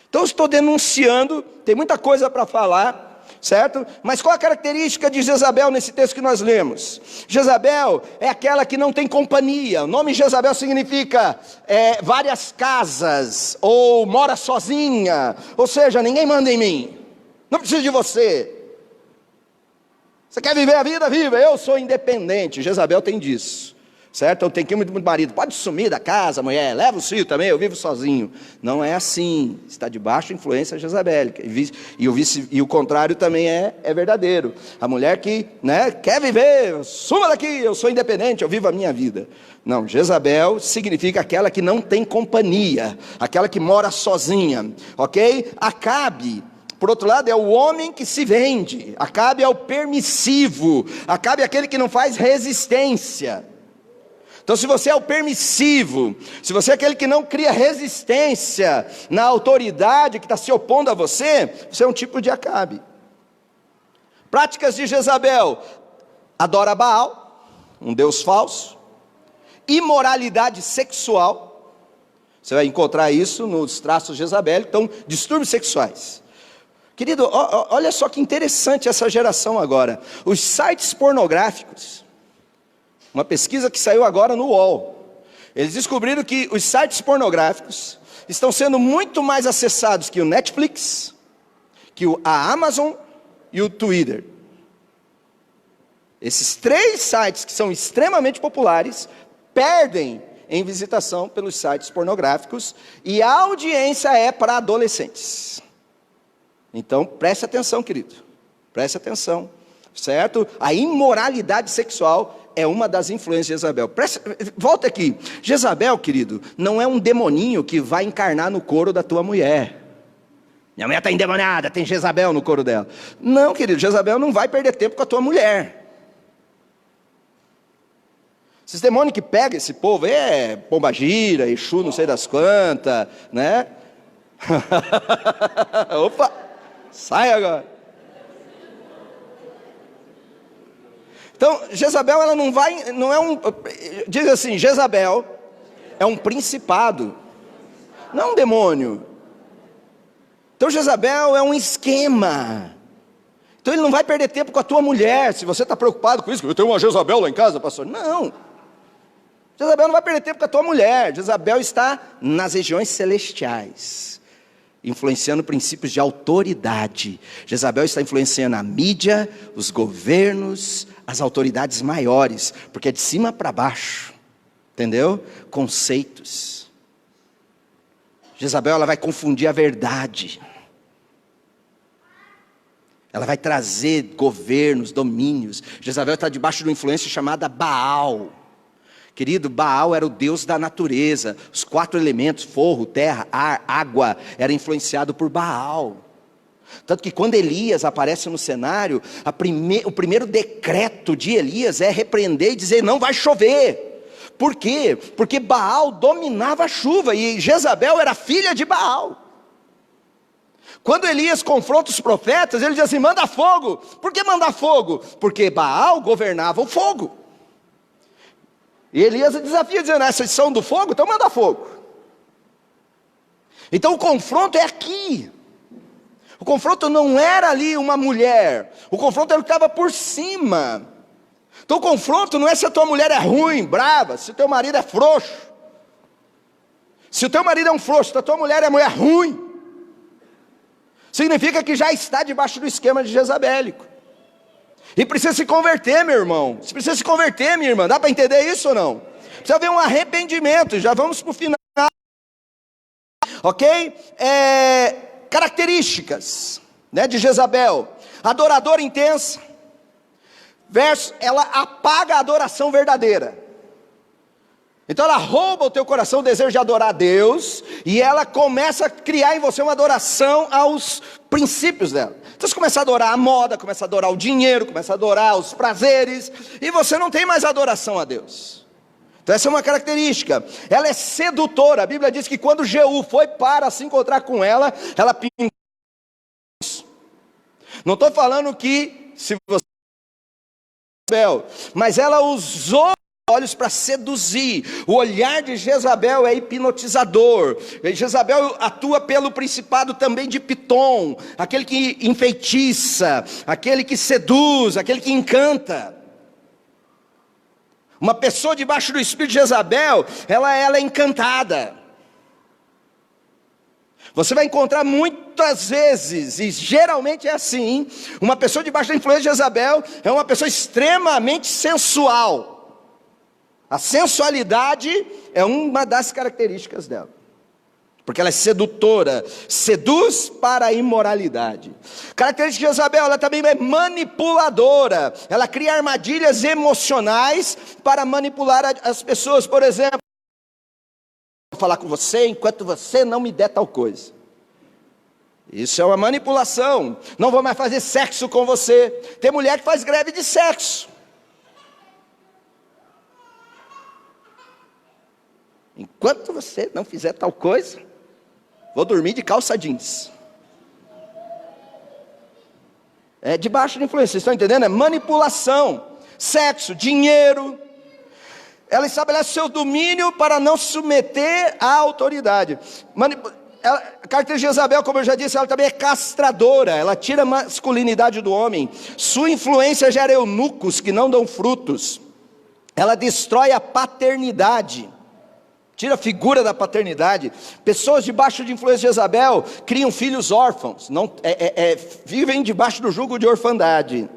Speaker 1: Então eu estou denunciando, tem muita coisa para falar, certo? Mas qual a característica de Jezabel nesse texto que nós lemos? Jezabel é aquela que não tem companhia. O nome Jezabel significa várias casas, ou mora sozinha, ou seja, ninguém manda em mim, não preciso de você. Você quer viver a vida? Viva, eu sou independente. Jezabel tem disso, certo? Eu tenho que ir muito marido, pode sumir da casa, mulher, leva o filho também, eu vivo sozinho. Não é assim, está debaixo da influência jezabélica. E o contrário também é verdadeiro. A mulher que quer viver, suma daqui, eu sou independente, eu vivo a minha vida. Não, Jezabel significa aquela que não tem companhia, aquela que mora sozinha, ok? Acabe, por outro lado, é o homem que se vende. Acabe é o permissivo. Acabe é aquele que não faz resistência. Então se você é o permissivo, se você é aquele que não cria resistência na autoridade que está se opondo a você, você é um tipo de Acabe. Práticas de Jezabel: adora Baal, um deus falso. Imoralidade sexual, você vai encontrar isso nos traços jezabélicos. Então, distúrbios sexuais. Querido, olha só que interessante essa geração agora. Os sites pornográficos, uma pesquisa que saiu agora no UOL, eles descobriram que os sites pornográficos estão sendo muito mais acessados que o Netflix, que a Amazon e o Twitter. Esses 3 sites que são extremamente populares, perdem em visitação pelos sites pornográficos, e a audiência é para adolescentes. Então, preste atenção, querido, preste atenção, certo? A imoralidade sexual é uma das influências de Jezabel. Volta aqui. Jezabel, querido, não é um demoninho que vai encarnar no couro da tua mulher. Minha mulher está endemoniada, tem Jezabel no couro dela. Não, querido, Jezabel não vai perder tempo com a tua mulher. Esses demônios que pegam esse povo, pombagira, Exu, não sei das quantas, né? Opa, sai agora. Então, Jezabel, ela não é um, diz assim, Jezabel é um principado, não é um demônio. Então Jezabel é um esquema. Então ele não vai perder tempo com a tua mulher. Se você está preocupado com isso, eu tenho uma Jezabel lá em casa, pastor. Não, Jezabel não vai perder tempo com a tua mulher. Jezabel está nas regiões celestiais, influenciando princípios de autoridade. Jezabel está influenciando a mídia, os governos, as autoridades maiores, porque é de cima para baixo, entendeu? Conceitos. Jezabel, ela vai confundir a verdade. Ela vai trazer governos, domínios. Jezabel está debaixo de uma influência chamada Baal. Querido, Baal era o deus da natureza. Os 4 elementos, fogo, terra, ar, água, era influenciado por Baal. Tanto que quando Elias aparece no cenário, o primeiro decreto de Elias é repreender e dizer, não vai chover. Por quê? Porque Baal dominava a chuva, e Jezabel era filha de Baal. Quando Elias confronta os profetas, ele diz assim, manda fogo. Por que mandar fogo? Porque Baal governava o fogo. E Elias desafia, dizendo, essas são do fogo, então manda fogo. Então o confronto é aqui. O confronto não era ali uma mulher, o confronto era o que estava por cima. Então o confronto não é se a tua mulher é ruim, brava, se o teu marido é frouxo. Se o teu marido é um frouxo, se a tua mulher é mulher ruim, significa que já está debaixo do esquema de jezabélico. E precisa se converter, meu irmão. Você precisa se converter, minha irmã. Dá para entender isso ou não? Precisa haver um arrependimento. Já vamos para o final. Ok? Características, né, de Jezabel. Adoradora intensa. Verso, ela apaga a adoração verdadeira. Então ela rouba o teu coração, o desejo de adorar a Deus, e ela começa a criar em você uma adoração aos princípios dela. Então você começa a adorar a moda, começa a adorar o dinheiro, começa a adorar os prazeres, e você não tem mais adoração a Deus. Então essa é uma característica. Ela é sedutora. A Bíblia diz que quando Jeú foi para se encontrar com ela pintou. Não estou falando que se você... mas ela usou olhos para seduzir. O olhar de Jezabel é hipnotizador. Jezabel atua pelo principado também de Pitom, aquele que enfeitiça, aquele que seduz, aquele que encanta. Uma pessoa debaixo do espírito de Jezabel, ela é encantada. Você vai encontrar muitas vezes, e geralmente é assim, uma pessoa debaixo da influência de Jezabel é uma pessoa extremamente sensual. A sensualidade é uma das características dela, porque ela é sedutora, seduz para a imoralidade. Característica de Jezabel, ela também é manipuladora, ela cria armadilhas emocionais para manipular as pessoas. Por exemplo, vou falar com você enquanto você não me der tal coisa. Isso é uma manipulação. Não vou mais fazer sexo com você. Tem mulher que faz greve de sexo. Enquanto você não fizer tal coisa, vou dormir de calça jeans. É debaixo de influência, vocês estão entendendo? É manipulação, sexo, dinheiro. Ela estabelece seu domínio para não se submeter à autoridade. A característica de Jezabel, como eu já disse, ela também é castradora. Ela tira a masculinidade do homem. Sua influência gera eunucos que não dão frutos. Ela destrói a paternidade. Tira a figura da paternidade. Pessoas debaixo de influência de Jezabel criam filhos órfãos, vivem debaixo do jugo de orfandade.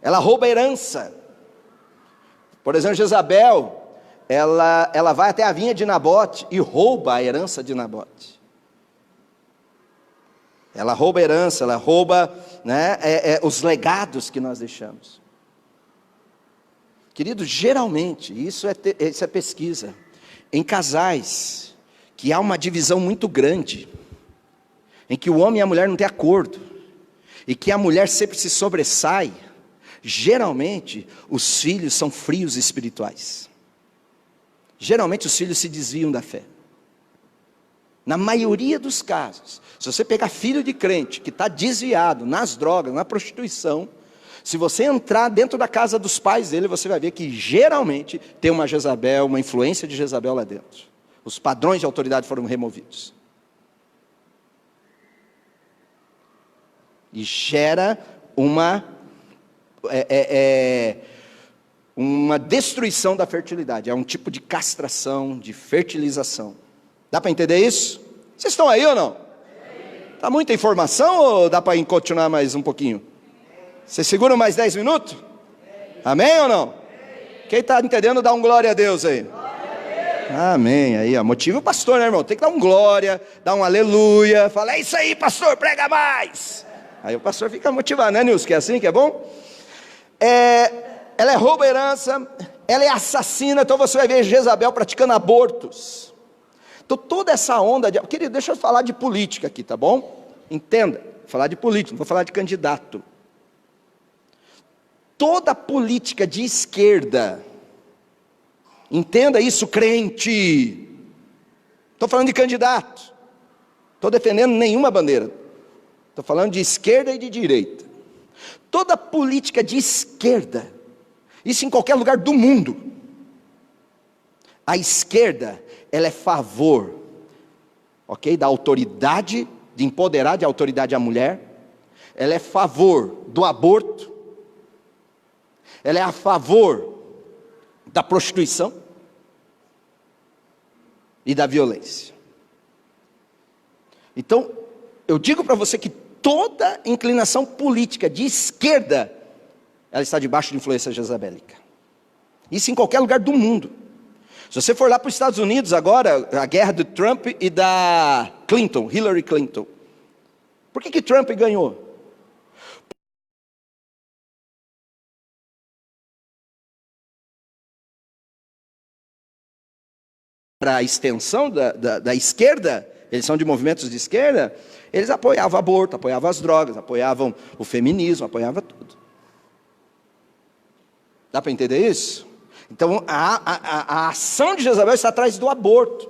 Speaker 1: Ela rouba a herança. Por exemplo, Jezabel, ela vai até a vinha de Nabote e rouba a herança de Nabote. Ela rouba a herança, ela rouba, né, os legados que nós deixamos. Querido, geralmente, isso é pesquisa. Em casais que há uma divisão muito grande, em que o homem e a mulher não têm acordo, e que a mulher sempre se sobressai, geralmente os filhos são frios espirituais. Geralmente os filhos se desviam da fé. Na maioria dos casos, se você pegar filho de crente que está desviado nas drogas, na prostituição, se você entrar dentro da casa dos pais dele, você vai ver que geralmente tem uma Jezabel, uma influência de Jezabel lá dentro. Os padrões de autoridade foram removidos. E gera uma destruição da fertilidade. É um tipo de castração, de fertilização. Dá para entender isso? Vocês estão aí ou não? Está muita informação ou dá para continuar mais um pouquinho? Vocês seguram mais 10 minutos? Amém ou não? Quem está entendendo, dá um glória a Deus aí. Amém. Aí, ó, motiva o pastor, né, irmão? Tem que dar um glória, dar um aleluia. Fala, é isso aí, pastor, prega mais. Aí o pastor fica motivado, né, Nilson? Que é assim, que é bom? Ela rouba a herança, ela é assassina. Então você vai ver Jezabel praticando abortos. Então toda essa onda de... Querido, deixa eu falar de política aqui, tá bom? Entenda, vou falar de política, não vou falar de candidato. Toda política de esquerda, entenda isso, crente, estou falando de candidato, estou defendendo nenhuma bandeira, estou falando de esquerda e de direita. Toda política de esquerda, isso em qualquer lugar do mundo, a esquerda, ela é favor, ok? Da autoridade, de empoderar de autoridade a mulher. Ela é a favor do aborto. Ela é a favor da prostituição e da violência. Então, eu digo para você que toda inclinação política de esquerda, ela está debaixo de influência jezabélica. Isso em qualquer lugar do mundo. Se você for lá para os Estados Unidos agora, a guerra do Trump e da Clinton, Hillary Clinton. Por que Trump ganhou? Para a extensão da esquerda, eles são de movimentos de esquerda, eles apoiavam o aborto, apoiavam as drogas, apoiavam o feminismo, apoiavam tudo. Dá para entender isso? Então, a ação de Jezabel está atrás do aborto.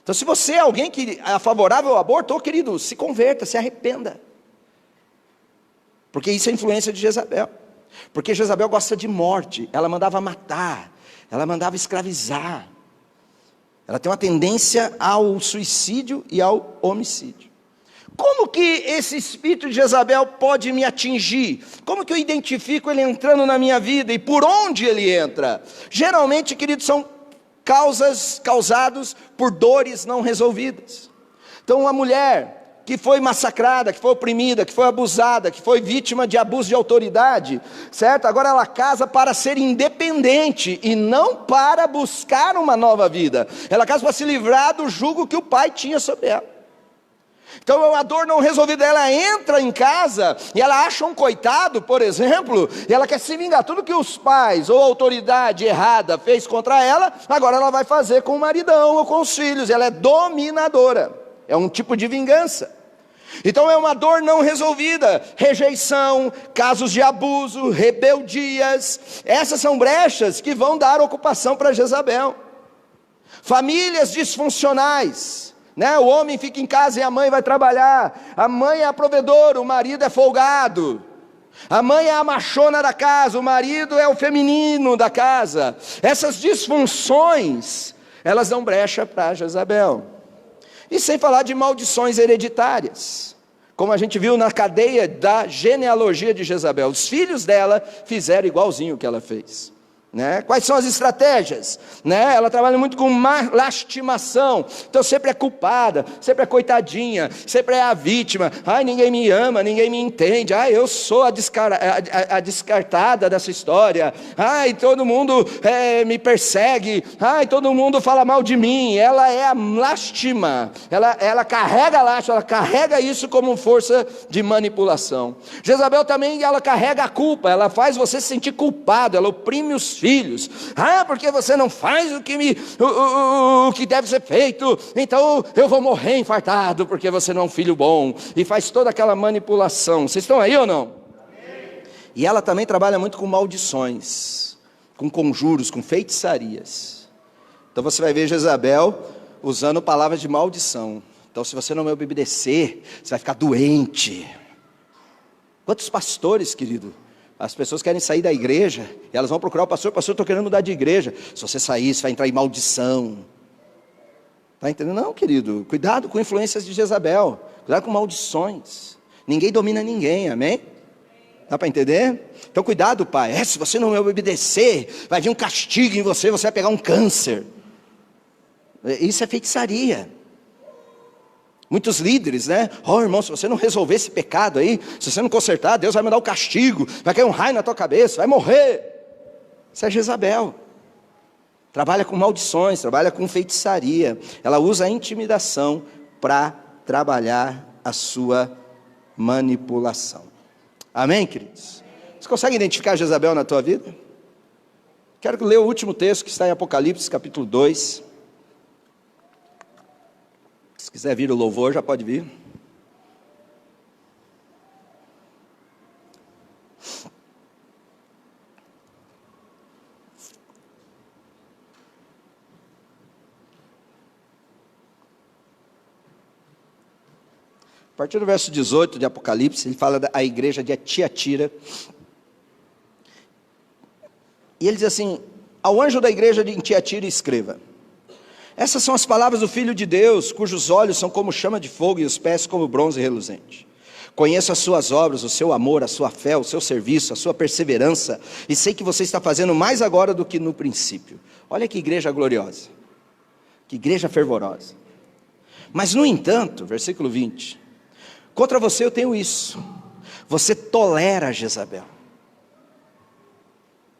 Speaker 1: Então, se você é alguém que é favorável ao aborto, querido, se converta, se arrependa. Porque isso é influência de Jezabel. Porque Jezabel gosta de morte, ela mandava matar, ela mandava escravizar. Ela tem uma tendência ao suicídio e ao homicídio. Como que esse espírito de Jezabel pode me atingir? Como que eu identifico ele entrando na minha vida e por onde ele entra? Geralmente, queridos, são causados por dores não resolvidas. Então, uma mulher que foi massacrada, que foi oprimida, que foi abusada, que foi vítima de abuso de autoridade, certo? Agora ela casa para ser independente e não para buscar uma nova vida. Ela casa para se livrar do jugo que o pai tinha sobre ela. Então a dor não resolvida, ela entra em casa e ela acha um coitado, por exemplo, e ela quer se vingar. Tudo que os pais ou a autoridade errada fez contra ela, agora ela vai fazer com o maridão ou com os filhos. Ela é dominadora, é um tipo de vingança. Então é uma dor não resolvida, rejeição, casos de abuso, rebeldias. Essas são brechas que vão dar ocupação para Jezabel. Famílias disfuncionais, né? O homem fica em casa e a mãe vai trabalhar. A mãe é a provedora, o marido é folgado. A mãe é a machona da casa, o marido é o feminino da casa. Essas disfunções, elas dão brecha para Jezabel. E sem falar de maldições hereditárias, como a gente viu na cadeia da genealogia de Jezabel. Os filhos dela fizeram igualzinho o que ela fez. Né? Quais são as estratégias? Né? Ela trabalha muito com lastimação, então sempre é culpada, sempre é coitadinha, sempre é a vítima. Ai, ninguém me ama, ninguém me entende. Ai, eu sou a descartada dessa história. Ai, todo mundo me persegue. Ai, todo mundo fala mal de mim. Ela é a lástima, ela carrega a lástima, ela carrega isso como força de manipulação. Jezabel também, ela carrega a culpa, ela faz você se sentir culpado, ela oprime os filhos. Porque você não faz o que deve ser feito, então eu vou morrer infartado porque você não é um filho bom, e faz toda aquela manipulação. Vocês estão aí ou não? Amém. E ela também trabalha muito com maldições, com conjuros, com feitiçarias. Então você vai ver Jezabel usando palavras de maldição. Então, se você não me obedecer, você vai ficar doente. Quantos pastores, querido, as pessoas querem sair da igreja, e elas vão procurar o pastor estou querendo mudar de igreja. Se você sair, você vai entrar em maldição. Está entendendo? Não, querido, cuidado com influências de Jezabel, cuidado com maldições. Ninguém domina ninguém, amém? Dá para entender? Então cuidado, pai. Se você não me obedecer, vai vir um castigo em você, você vai pegar um câncer. Isso é feitiçaria. Muitos líderes, né? Irmão, se você não resolver esse pecado aí, se você não consertar, Deus vai mandar o castigo, vai cair um raio na tua cabeça, vai morrer. Isso é Jezabel. Trabalha com maldições, trabalha com feitiçaria. Ela usa a intimidação para trabalhar a sua manipulação. Amém, queridos? Você consegue identificar Jezabel na tua vida? Quero ler o último texto que está em Apocalipse, capítulo 2. Se quiser vir o louvor, já pode vir. A partir do verso 18 de Apocalipse, ele fala da igreja de Tiatira. E ele diz assim: ao anjo da igreja de Tiatira escreva: Essas são as palavras do Filho de Deus, cujos olhos são como chama de fogo e os pés como bronze reluzente. Conheço as suas obras, o seu amor, a sua fé, o seu serviço, a sua perseverança, e sei que você está fazendo mais agora do que no princípio. Olha que igreja gloriosa, que igreja fervorosa. Mas no entanto, versículo 20, contra você eu tenho isso: você tolera Jezabel.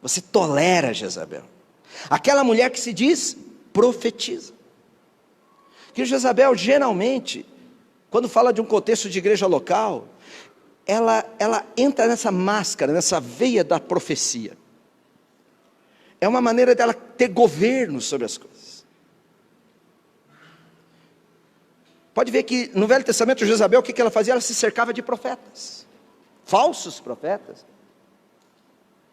Speaker 1: Você tolera Jezabel, aquela mulher que se diz profetiza. Que Jezabel geralmente, quando fala de um contexto de igreja local, ela entra nessa máscara, nessa veia da profecia. É uma maneira dela ter governo sobre as coisas. Pode ver que no Velho Testamento Jezabel, o que ela fazia? Ela se cercava de profetas, falsos profetas.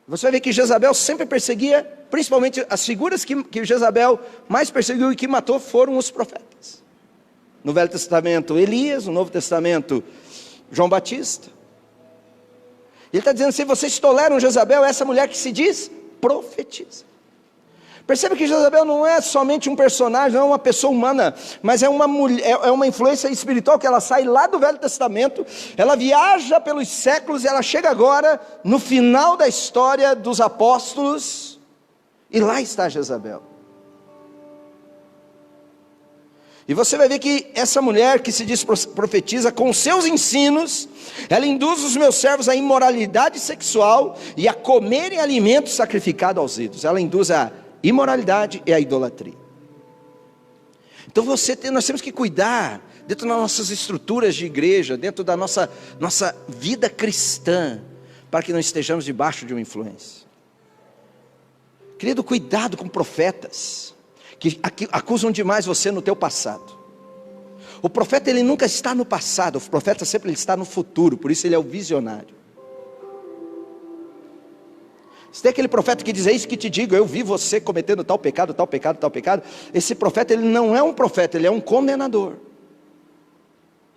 Speaker 1: Você vai ver que Jezabel sempre perseguia, principalmente as figuras que Jezabel mais perseguiu e que matou foram os profetas. No Velho Testamento Elias, no Novo Testamento João Batista. Ele está dizendo assim: vocês toleram Jezabel, essa mulher que se diz profetiza. Perceba que Jezabel não é somente um personagem, não é uma pessoa humana, mas é uma mulher, é uma influência espiritual que ela sai lá do Velho Testamento, ela viaja pelos séculos e ela chega agora no final da história dos apóstolos, e lá está Jezabel. E você vai ver que essa mulher que se diz profetiza, com seus ensinos, ela induz os meus servos à imoralidade sexual e a comerem alimentos sacrificados aos ídolos. Ela induz a imoralidade e a idolatria. Então nós temos que cuidar, dentro das nossas estruturas de igreja, dentro da nossa vida cristã, para que não estejamos debaixo de uma influência. Querido, cuidado com profetas que acusam demais você no teu passado. O profeta, ele nunca está no passado, o profeta sempre ele está no futuro, por isso ele é o visionário. Se tem aquele profeta que diz: é isso que te digo, eu vi você cometendo tal pecado, tal pecado, tal pecado. Esse profeta, ele não é um profeta, ele é um condenador.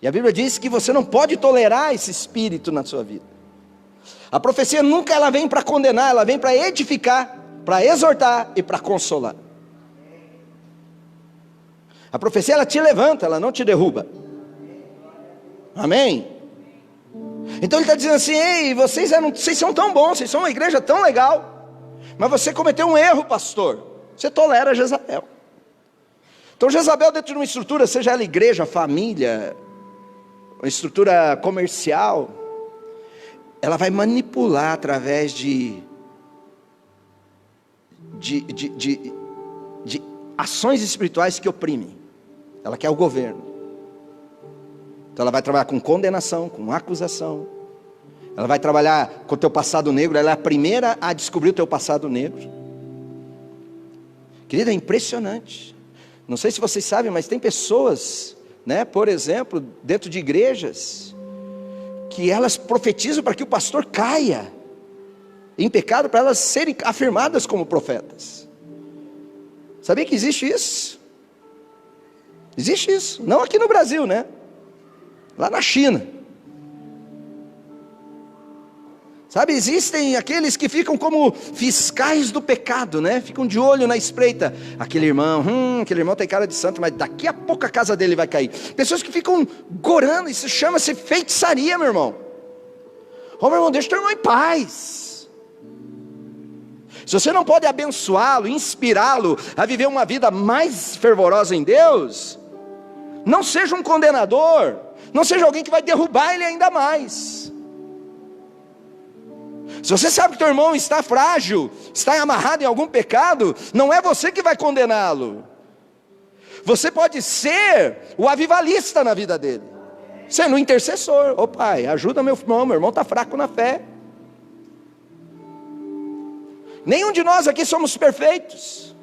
Speaker 1: E a Bíblia diz que você não pode tolerar esse espírito na sua vida. A profecia nunca ela vem para condenar, ela vem para edificar, para exortar e para consolar. A profecia ela te levanta, ela não te derruba. Amém? Então ele está dizendo assim: ei, vocês são tão bons, vocês são uma igreja tão legal, mas você cometeu um erro, pastor. Você tolera Jezabel. Então Jezabel, dentro de uma estrutura, seja ela igreja, família, uma estrutura comercial, ela vai manipular através de ações espirituais que oprimem. Ela quer o governo. Então ela vai trabalhar com condenação, com acusação. Ela vai trabalhar com o teu passado negro. Ela é a primeira a descobrir o teu passado negro. Querida, é impressionante. Não sei se vocês sabem, mas tem pessoas, né, por exemplo, dentro de igrejas, que elas profetizam para que o pastor caia em pecado, para elas serem afirmadas como profetas. Sabia que existe isso? Existe isso. Não aqui no Brasil, né? Lá na China. Sabe, existem aqueles que ficam como fiscais do pecado, né? Ficam de olho na espreita. Aquele irmão tem cara de santo, mas daqui a pouco a casa dele vai cair. Pessoas que ficam gorando, isso chama-se feitiçaria, meu irmão. Ô meu irmão, deixa o teu irmão em paz. Se você não pode abençoá-lo, inspirá-lo a viver uma vida mais fervorosa em Deus, não seja um condenador, não seja alguém que vai derrubar ele ainda mais. Se você sabe que teu irmão está frágil, está amarrado em algum pecado, não é você que vai condená-lo. Você pode ser o avivalista na vida dele, sendo o intercessor. Ô pai, ajuda meu irmão está fraco na fé. Nenhum de nós aqui somos perfeitos,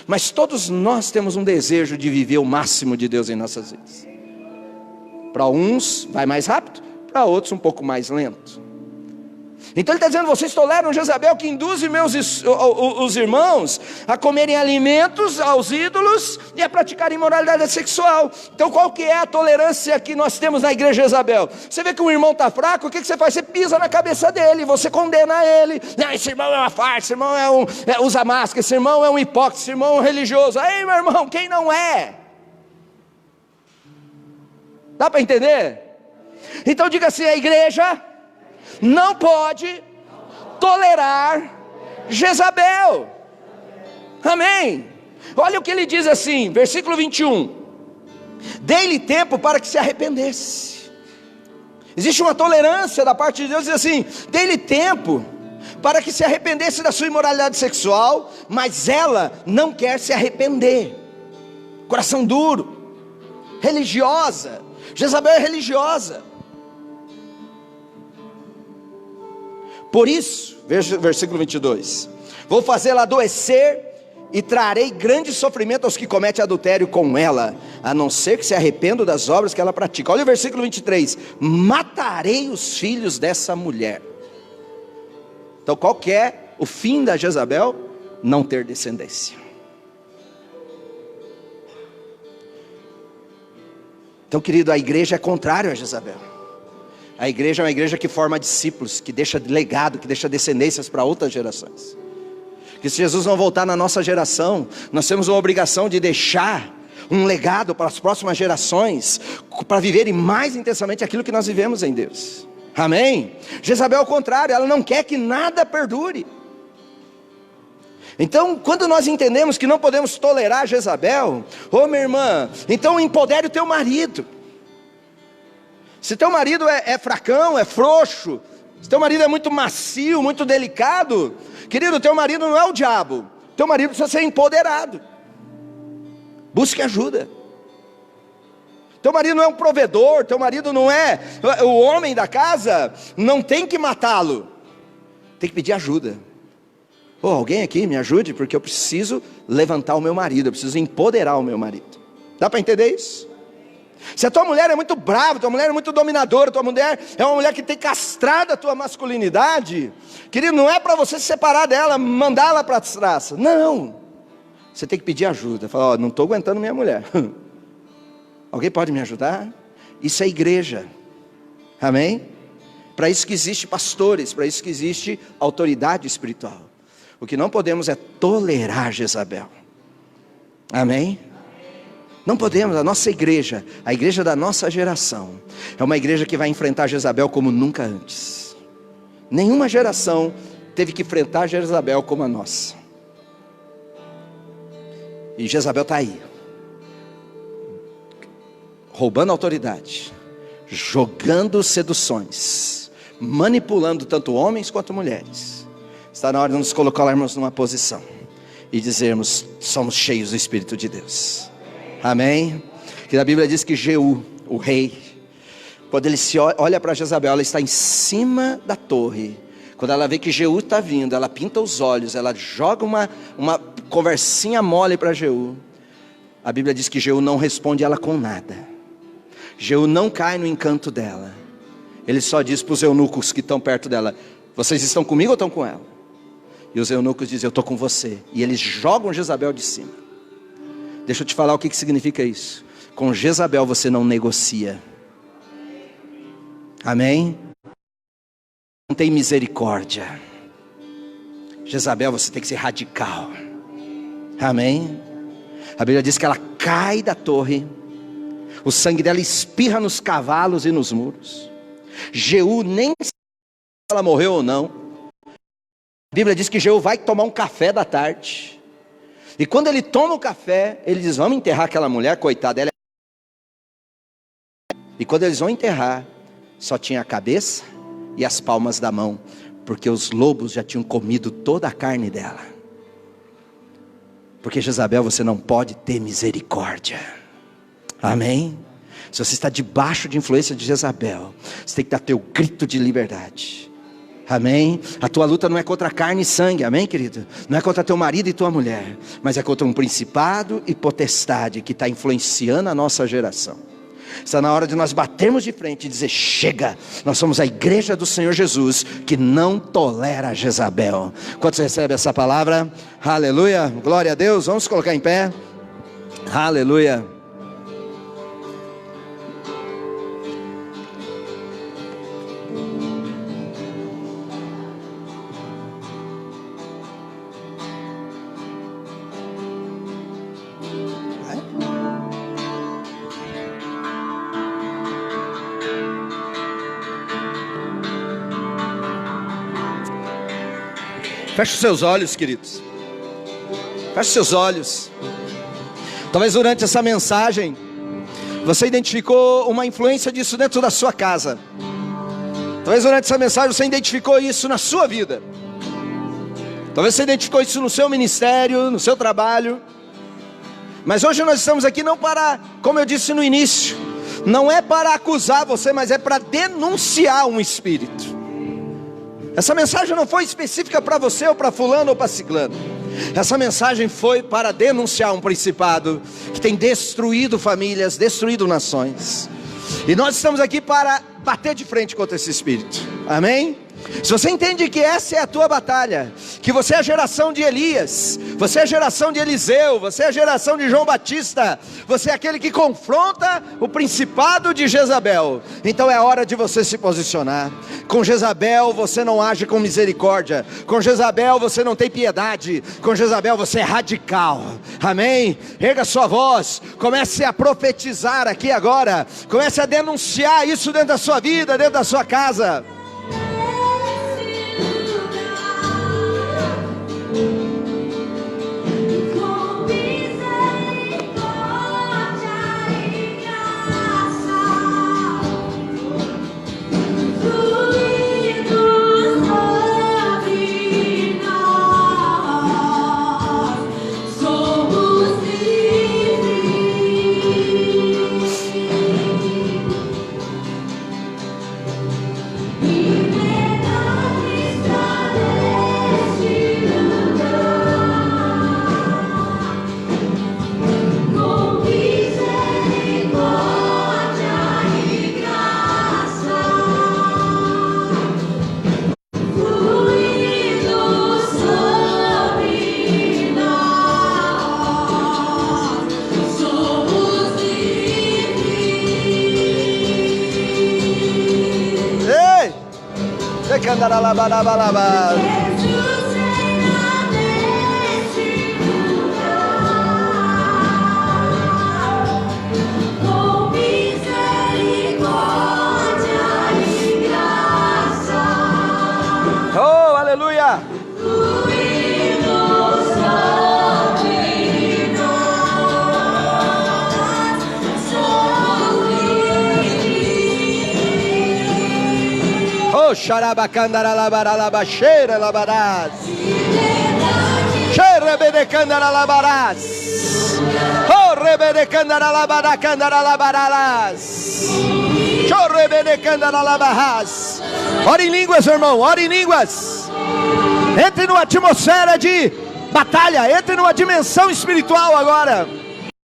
Speaker 1: mas todos nós temos um desejo de viver o máximo de Deus em nossas vidas. Para uns vai mais rápido, para outros um pouco mais lento. Então ele está dizendo: vocês toleram Jezabel, que induz os irmãos a comerem alimentos aos ídolos e a praticar imoralidade sexual. Então qual que é a tolerância que nós temos na igreja Jezabel? Você vê que um irmão está fraco, o que você faz? Você pisa na cabeça dele, você condena ele. Não, esse irmão é uma farsa, esse irmão usa máscara, esse irmão é um hipócrita, esse irmão é um religioso. Aí, meu irmão, quem não é? Dá para entender? Então diga assim: a igreja não pode tolerar Jezabel. Amém? Olha o que ele diz assim, versículo 21. Dei-lhe tempo para que se arrependesse. Existe uma tolerância da parte de Deus, diz assim: dei-lhe tempo para que se arrependesse da sua imoralidade sexual, mas ela não quer se arrepender. Coração duro, religiosa. Jezabel é religiosa. Por isso, versículo 22, vou fazê-la adoecer e trarei grande sofrimento aos que cometem adultério com ela, a não ser que se arrependam das obras que ela pratica. Olha o versículo 23, matarei os filhos dessa mulher. Então qual que é o fim da Jezabel? Não ter descendência. Então, querido, a igreja é contrária a Jezabel. A igreja é uma igreja que forma discípulos, que deixa legado, que deixa descendências para outras gerações. Que se Jesus não voltar na nossa geração, nós temos uma obrigação de deixar um legado para as próximas gerações, para viverem mais intensamente aquilo que nós vivemos em Deus. Amém? Jezabel é o contrário, ela não quer que nada perdure. Então, quando nós entendemos que não podemos tolerar Jezabel, minha irmã, então empodere o teu marido. Se teu marido é fracão, é frouxo, se teu marido é muito macio, muito delicado, querido, teu marido não é o diabo, teu marido precisa ser empoderado. Busque ajuda. Teu marido não é um provedor, teu marido não é o homem da casa, não tem que matá-lo, tem que pedir ajuda. Alguém aqui me ajude, porque eu preciso levantar o meu marido, eu preciso empoderar o meu marido. Dá para entender isso? Se a tua mulher é muito brava, tua mulher é muito dominadora, tua mulher é uma mulher que tem castrado a tua masculinidade, querido, não é para você se separar dela, mandá-la para trás. Não, você tem que pedir ajuda. Falar: não estou aguentando minha mulher. Alguém pode me ajudar? Isso é igreja. Amém? Para isso que existe pastores, para isso que existe autoridade espiritual. O que não podemos é tolerar Jezabel. Amém? Não podemos. A nossa igreja, a igreja da nossa geração, é uma igreja que vai enfrentar Jezabel como nunca antes. Nenhuma geração teve que enfrentar Jezabel como a nossa. E Jezabel está aí, roubando autoridade, jogando seduções, manipulando tanto homens quanto mulheres. Está na hora de nos colocarmos numa posição e dizermos: somos cheios do Espírito de Deus. Amém? Que a Bíblia diz que Jeú, o rei, quando ele se olha para Jezabel, ela está em cima da torre. Quando ela vê que Jeú está vindo, ela pinta os olhos, ela joga uma conversinha mole para Jeú. A Bíblia diz que Jeú não responde ela com nada. Jeú não cai no encanto dela. Ele só diz para os eunucos que estão perto dela: vocês estão comigo ou estão com ela? E os eunucos dizem: eu estou com você. E eles jogam Jezabel de cima. Deixa eu te falar o que significa isso. Com Jezabel você não negocia. Amém? Não tem misericórdia. Jezabel, você tem que ser radical. Amém? A Bíblia diz que ela cai da torre, o sangue dela espirra nos cavalos e nos muros. Jeú nem sabe se ela morreu ou não. A Bíblia diz que Jeú vai tomar um café da tarde, e quando ele toma o café, ele diz: vamos enterrar aquela mulher, coitada, ela é... E quando eles vão enterrar, só tinha a cabeça e as palmas da mão, porque os lobos já tinham comido toda a carne dela. Porque Jezabel, você não pode ter misericórdia. Amém? Se você está debaixo de influência de Jezabel, você tem que dar teu grito de liberdade. Amém? A tua luta não é contra carne e sangue, amém, querido? Não é contra teu marido e tua mulher, mas é contra um principado e potestade que está influenciando a nossa geração. Está na hora de nós batermos de frente e dizer: chega, nós somos a igreja do Senhor Jesus, que não tolera Jezabel. Quantos recebem essa palavra? Aleluia, glória a Deus. Vamos colocar em pé. Aleluia. Feche os seus olhos, queridos. Feche os seus olhos. Talvez durante essa mensagem você identificou uma influência disso dentro da sua casa. Talvez durante essa mensagem você identificou isso na sua vida. Talvez você identificou isso no seu ministério, no seu trabalho. Mas hoje nós estamos aqui não para, como eu disse no início, não é para acusar você, mas é para denunciar um espírito. Essa mensagem não foi específica para você ou para fulano ou para ciclano. Essa mensagem foi para denunciar um principado que tem destruído famílias, destruído nações. E nós estamos aqui para bater de frente contra esse espírito. Amém? Se você entende que essa é a tua batalha, que você é a geração de Elias, você é a geração de Eliseu, você é a geração de João Batista, você é aquele que confronta o principado de Jezabel, então é hora de você se posicionar. Com Jezabel você não age com misericórdia, com Jezabel você não tem piedade, com Jezabel você é radical. Amém? Erga sua voz, comece a profetizar aqui agora, comece a denunciar isso dentro da sua vida, dentro da sua casa. Oh, aleluia! Oh, xarabacandara labaralaba, cheira labarás. Cheira bedecandara labarás. Oh, rebedecandara labaracandara labaralás. Chorre bedecandara labarás. Ora em línguas, irmão, ora em línguas. Entre numa atmosfera de batalha, entre numa dimensão espiritual agora.